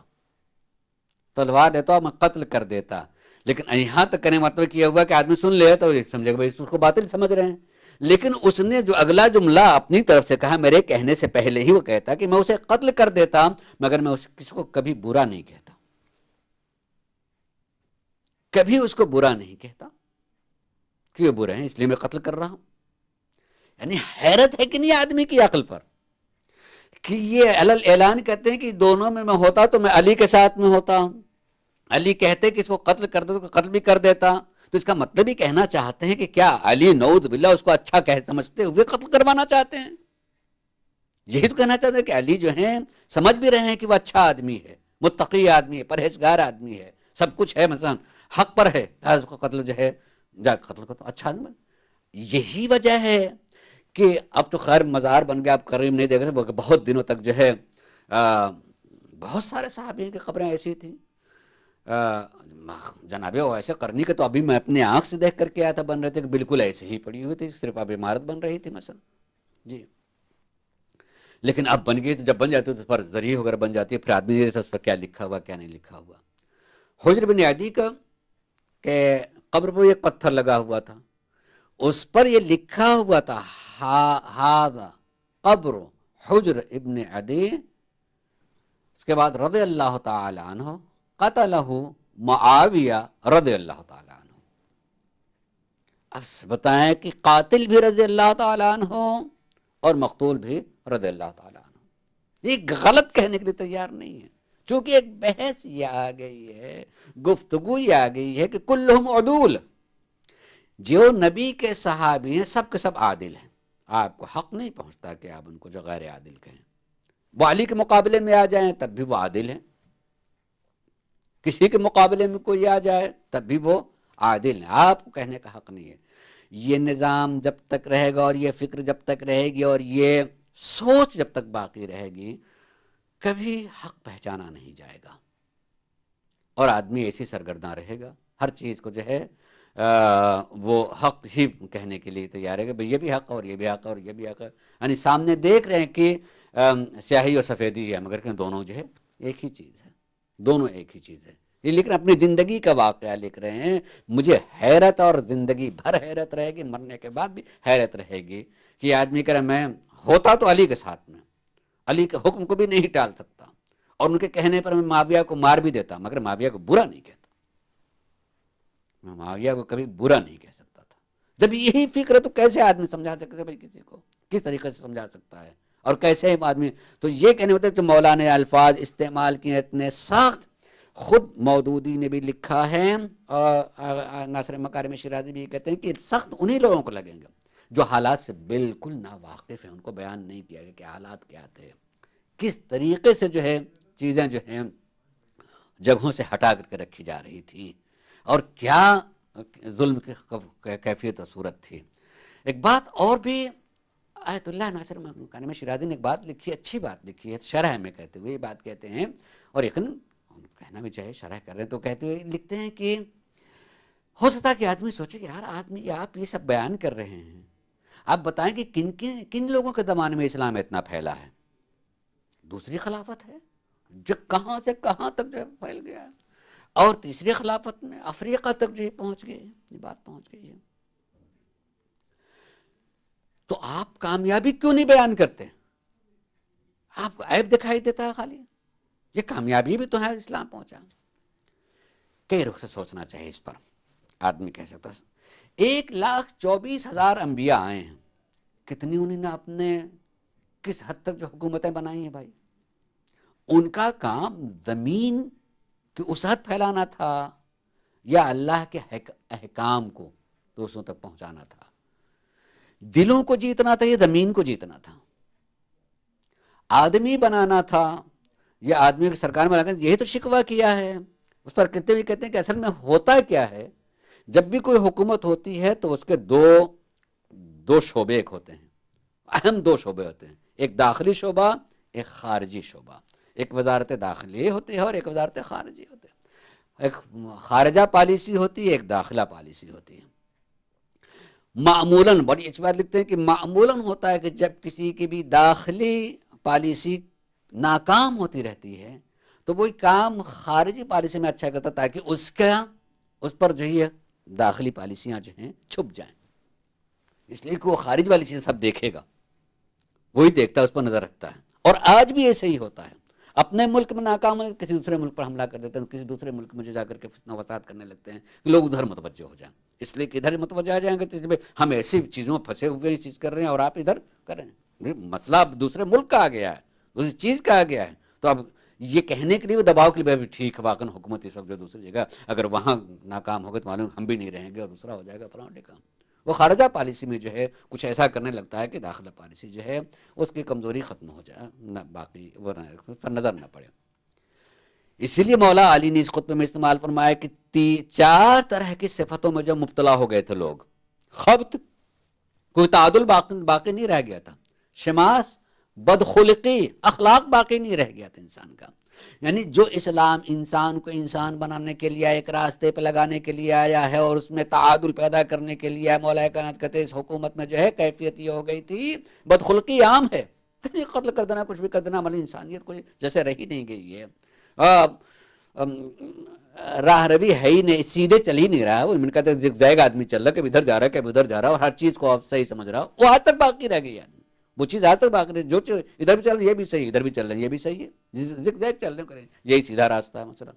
اور میں قتل کر دیتا. لیکن یہاں تک کرنے مطلب یہ ہوا کہ آدمی سن لے تو سمجھے گا بھائی اس کو باطل سمجھ رہے ہیں. لیکن اس نے جو اگلا جملہ اپنی طرف سے کہا، میرے کہنے سے پہلے ہی وہ کہتا کہ میں اسے قتل کر دیتا، مگر میں کسی کو کبھی برا نہیں کہتا، کبھی اس کو برا نہیں کہتا کہ یہ برے ہیں اس لیے میں قتل کر رہا ہوں. یعنی حیرت ہے کہ نہیں آدمی کی عقل پر کہ یہ اعلان کہتے ہیں کہ دونوں میں ہوتا تو میں علی کے ساتھ میں ہوتا ہوں. علی کہتے کہ اس کو قتل کر دو تو قتل بھی کر دیتا. تو اس کا مطلب ہی کہنا چاہتے ہیں کہ کیا علی نعوذ باللہ اس کو اچھا سمجھتے ہوئے قتل کروانا چاہتے ہیں؟ یہی تو کہنا چاہتے ہیں کہ علی جو ہیں سمجھ بھی رہے ہیں کہ وہ اچھا آدمی ہے، متقی آدمی ہے، پرہیزگار آدمی ہے، سب کچھ ہے، مثلا حق پر ہے، اس کو قتل جو ہے جا قتل کرتا اچھا آدمی. یہی وجہ ہے کہ اب تو خیر مزار بن گیا، اب قریب نہیں دیکھ رہے، بہت دنوں تک جو ہے بہت سارے صحابیوں کی قبریں ایسی تھیں. جناب ایسے کرنی کے تو ابھی میں اپنے آنکھ سے دیکھ کر کے آیا تھا، بن رہے تھے کہ بالکل ایسے ہی پڑی ہوئی تھی، صرف اب عمارت بن رہی تھی مثلا جی. لیکن اب بن گئی تو جب بن جاتی تو اس پر ذریعہ وغیرہ بن جاتی ہے، پھر آدمی نہیں دیتا اس پر کیا لکھا ہوا کیا نہیں لکھا ہوا. حجر بن عدی کا کہ قبر پر ایک پتھر لگا ہوا تھا، اس پر یہ لکھا ہوا تھا ہذا قبر حجر ابن عدی، اس کے بعد رضی اللہ تعالی عنہ قتلہ معاویہ رضی اللہ تعالی عنہ. اب بتائیں کہ قاتل بھی رضی اللہ تعالی عنہ اور مقتول بھی رضی اللہ تعالی عنہ. یہ غلط کہنے کے لیے تیار نہیں ہے، چونکہ ایک بحث یہ آ گئی ہے، گفتگو یہ آ گئی ہے کہ کلہم عدول، جو نبی کے صحابی ہیں سب کے سب عادل ہیں. آپ کو حق نہیں پہنچتا کہ آپ ان کو جو غیر عادل کہیں. وہ علی کے مقابلے میں آ جائیں تب بھی وہ عادل ہیں، کسی کے مقابلے میں کوئی آ جائے تب بھی وہ عادل ہیں، آپ کو کہنے کا حق نہیں ہے. یہ نظام جب تک رہے گا اور یہ فکر جب تک رہے گی اور یہ سوچ جب تک باقی رہے گی، کبھی حق پہچانا نہیں جائے گا اور آدمی ایسی سرگرداں رہے گا ہر چیز کو جو ہے وہ حق ہی کہنے کے لیے تیار ہے کہ بھئی یہ بھی حق ہے اور یہ بھی حق ہے اور یہ بھی حق ہے. یعنی سامنے دیکھ رہے ہیں کہ سیاہی اور سفیدی ہے، مگر کہ دونوں جو ہے ایک ہی چیز ہے، دونوں ایک ہی چیز ہے. یہ لکھ رہے ہیں، اپنی زندگی کا واقعہ لکھ رہے ہیں. مجھے حیرت اور زندگی بھر حیرت رہے گی، مرنے کے بعد بھی حیرت رہے گی کہ آدمی کہہ رہا میں ہوتا تو علی کے ساتھ میں، علی کے حکم کو بھی نہیں ٹال سکتا، اور ان کے کہنے پر میں معاویہ کو مار بھی دیتا، مگر معاویہ کو برا نہیں کہتا، میں معاویہ کو کبھی برا نہیں کہہ سکتا تھا. جب یہی فکر ہے تو کیسے آدمی سمجھا سکتا ہے بھائی کسی کو، کس طریقے سے سمجھا سکتا ہے، اور کیسے آدمی. تو یہ کہنے ہوتے کہ مولا نے الفاظ استعمال کیے اتنے سخت. خود مودودی نے بھی لکھا ہے اور ناصر مکارم شیرازی بھی کہتے ہیں کہ سخت انہی لوگوں کو لگیں گے جو حالات سے بالکل ناواقف ہیں. ان کو بیان نہیں کیا گیا کہ حالات کیا تھے، کس طریقے سے جو ہے چیزیں جو ہیں جگہوں سے ہٹا کر کے رکھی جا رہی تھی، اور کیا ظلم کی کیفیت اور صورت تھی. ایک بات اور بھی آیت اللہ ناصر مکارم شیرازی نے ایک بات لکھی، اچھی بات لکھی ہے، شرح میں کہتے ہوئے یہ بات کہتے ہیں، اور یقین کہنا بھی چاہے شرح کر رہے ہیں تو کہتے ہوئے لکھتے ہیں کہ ہو سکتا ہے کہ آدمی سوچے کہ یار آدمی آپ یہ سب بیان کر رہے ہیں، آپ بتائیں کہ کن لوگوں کے زمانے میں اسلام اتنا پھیلا ہے. دوسری خلافت ہے جو کہاں سے کہاں تک جو پھیل گیا ہے، اور تیسری خلافت میں افریقہ تک جو پہنچ گئی، یہ بات پہنچ گئی ہے. تو آپ کامیابی کیوں نہیں بیان کرتے؟ آپ کو عیب دکھائی دیتا ہے خالی، یہ کامیابی بھی تو ہے اسلام پہنچا. کئی رخ سے سوچنا چاہیے اس پر. آدمی کہہ سکتا 1,24,000 انبیاء آئے ہیں، کتنی انہوں نے اپنے کس حد تک جو حکومتیں بنائی ہیں بھائی. ان کا کام زمین کی وسعت پھیلانا تھا یا اللہ کے احکام کو دوسروں تک پہنچانا تھا؟ دلوں کو جیتنا تھا یا زمین کو جیتنا تھا؟ آدمی بنانا تھا یا آدمی کی سرکار میں لگا؟ یہی تو شکوہ کیا ہے. اس پر کہتے ہوئے کہتے ہیں کہ اصل میں ہوتا کیا ہے، جب بھی کوئی حکومت ہوتی ہے تو اس کے دو شعبے ایک ہوتے ہیں، اہم 2 شعبے ہوتے ہیں، ایک داخلی شعبہ، ایک خارجی شعبہ. ایک وزارت داخلی ہوتی ہے اور ایک وزارت خارجی ہوتی ہے. ایک خارجہ پالیسی ہوتی ہے، ایک داخلہ پالیسی ہوتی ہے. معمولاً بڑی اچھی بات لکھتے ہیں کہ معمولاً ہوتا ہے کہ جب کسی کی بھی داخلی پالیسی ناکام ہوتی رہتی ہے تو وہی کام خارجی پالیسی میں اچھا کرتا تاکہ اس پر جو ہے داخلی پالیسیاں جو ہیں چھپ جائیں. اس لیے کہ وہ خارج والی چیزیں سب دیکھے گا، وہی دیکھتا ہے، اس پر نظر رکھتا ہے. اور آج بھی ایسے ہی ہوتا ہے. اپنے ملک میں ناکام ہے کسی دوسرے ملک پر حملہ کر دیتے ہیں، کسی دوسرے ملک میں جا کر کے فتنہ فساد کرنے لگتے ہیں کہ لوگ ادھر متوجہ ہو جائیں. اس لیے کہ ادھر متوجہ آ جائیں گے تو ہم ایسی چیزوں میں پھنسے ہوئے ہیں، چیز کر رہے ہیں اور آپ ادھر کریں. مسئلہ اب دوسرے ملک کا آ گیا ہے، دوسری چیز کا آ گیا ہے. تو اب یہ کہنے کے لیے وہ دباؤ کے لیے بھی ٹھیک ہے، واقعی حکومت یہ سب جو دوسری جگہ اگر وہاں ناکام ہوگا تو معلوم ہم بھی نہیں رہیں گے اور دوسرا ہو جائے گا فلاں ٹھیک. وہ خارجہ پالیسی میں جو ہے کچھ ایسا کرنے لگتا ہے کہ داخلہ پالیسی جو ہے اس کی کمزوری ختم ہو جائے، نہ باقی وہ پر نظر نہ پڑے. اسی لیے مولا علی نے اس خطبے میں استعمال فرمایا کہ 4 طرح کی صفتوں میں جو مبتلا ہو گئے تھے لوگ. خبط، کوئی تعادل باقی نہیں رہ گیا تھا. شماس، بدخلقی، اخلاق باقی نہیں رہ گیا تھا انسان کا. یعنی جو اسلام انسان کو انسان بنانے کے لیے ایک راستے پہ لگانے کے لیے آیا ہے اور اس میں تعادل پیدا کرنے کے لیے مولا کائنات کہتے ہیں اس حکومت میں جو ہے کیفیت یہ ہو گئی تھی، بدخلقی عام ہے. قتل کر دینا، کچھ بھی کر دینا، عملی انسانیت کوئی جیسے رہی نہیں گئی ہے. راہ روی ہے ہی نہیں، سیدھے چل ہی نہیں رہا. وہ من کہتے ہیں زگزیگ آدمی چل رہا ہے، کبھی ادھر جا رہا ہے کبھی ادھر جا رہا ہے، اور ہر چیز کو آپ صحیح سمجھ رہا ہو. وہ آج تک باقی رہ گئی ہے، وہ چیز آج تک باقی رہی. جو ادھر بھی چل رہا ہے یہ بھی صحیح، ادھر بھی چل رہے ہیں یہ بھی صحیح ہے، زگزیگ چل رہے کریں یہی سیدھا راستہ ہے مثلا.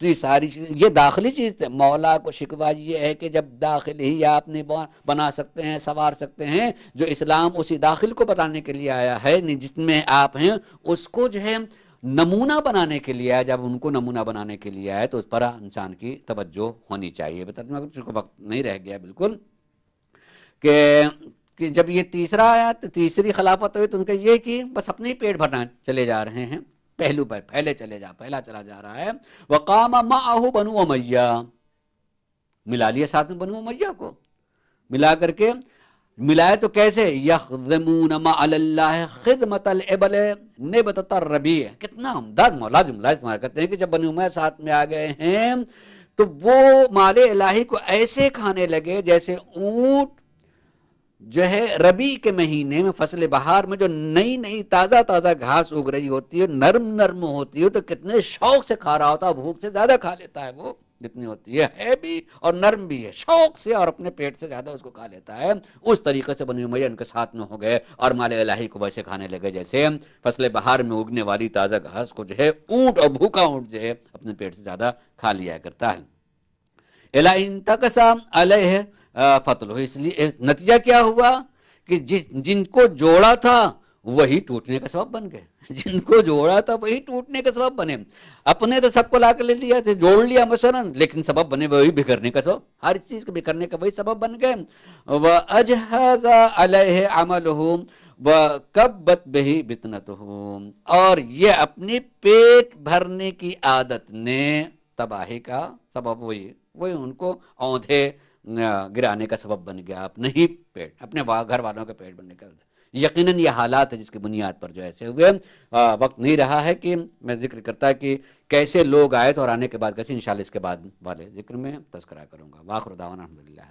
تو یہ ساری چیزیں یہ داخلی چیز تھے. مولا کو شکوہ یہ ہے کہ جب داخل ہی آپ نے بنا سکتے ہیں، سنوار سکتے ہیں، جو اسلام اسی داخل کو بتانے کے لیے آیا ہے جس میں آپ ہیں، اس کو جو ہے نمونہ بنانے کے لیے آیا. جب ان کو نمونہ بنانے کے لیے آئے تو اس پر انسان کی توجہ ہونی چاہیے. وقت نہیں رہ گیا بالکل کہ جب یہ تیسرا آیا تو تیسری خلافت ہوئی تو ان کا یہ کہ بس اپنے ہی پیٹ بھرنا چلے جا رہے ہیں، پہلو پر پہلا چلا جا رہا ہے. وقام معه بنو امیہ، ملا لیا ساتھ میں بنو امیہ کو، ملا کر کے ملائے تو کیسے؟ یخدمون مع اللہ خدمت الابل نبتۃ الربیع. کتنا عمدہ مولا جملہ استعمال کرتے ہیں کہ جب بنو امیہ ساتھ میں آ گئے ہیں تو وہ مال الہی کو ایسے کھانے لگے جیسے اونٹ جو ہے ربیع کے مہینے میں فصل بہار میں جو نئی نئی تازہ تازہ گھاس اگ رہی ہوتی ہے، نرم نرم ہوتی ہے، تو کتنے شوق سے کھا رہا ہوتا ہے، بھوک سے زیادہ کھا لیتا ہے، وہ جتنی ہوتی ہے بھی اور نرم بھی ہے، شوق سے اور اپنے پیٹ سے زیادہ اس کو کھا لیتا ہے۔ اس طریقے سے بنی امیہ ان کے ساتھ میں ہو گئے اور مال الہی کو ویسے کھانے لگے جیسے فصل بہار میں اگنے والی تازہ گھاس کو جو ہے اونٹ اور بھوکا اونٹ جو ہے اپنے پیٹ سے زیادہ کھا لیا کرتا ہے۔ الا انتقص علیہ فتلہ، اس لیے نتیجہ کیا ہوا کہ جن کو جوڑا تھا وہی ٹوٹنے کا سبب بن گئے، جن کو جوڑا تھا وہی ٹوٹنے کا سبب بنے۔ اپنے تو سب کو لا کے لے لیا تھے، جوڑ لیا مثلا، لیکن سبب بنے وہی بکھرنے کا سبب، ہر چیز کے بکھرنے کا وہی سبب بن گئے۔ وَأَجْهَزَ عَلَيْهِ عَمَلُهُ وَكَبَّتْ بِهِ بِطْنَتُهُ، اور یہ اپنی پیٹ بھرنے کی عادت نے تباہی کا سبب وہی ان کو اوندھے گرانے کا سبب بن گیا، اپنے ہی پیٹ، اپنے گھر والوں کے پیٹ بننے کا۔ یقیناً یہ حالات ہے جس کی بنیاد پر جو ایسے ہوئے۔ وقت نہیں رہا ہے کہ میں ذکر کرتا کہ کیسے لوگ آئے تو اور آنے کے بعد کیسے، انشاءاللہ اس کے بعد والے ذکر میں تذکرہ کروں گا۔ وآخر دعوانا الحمدللہ۔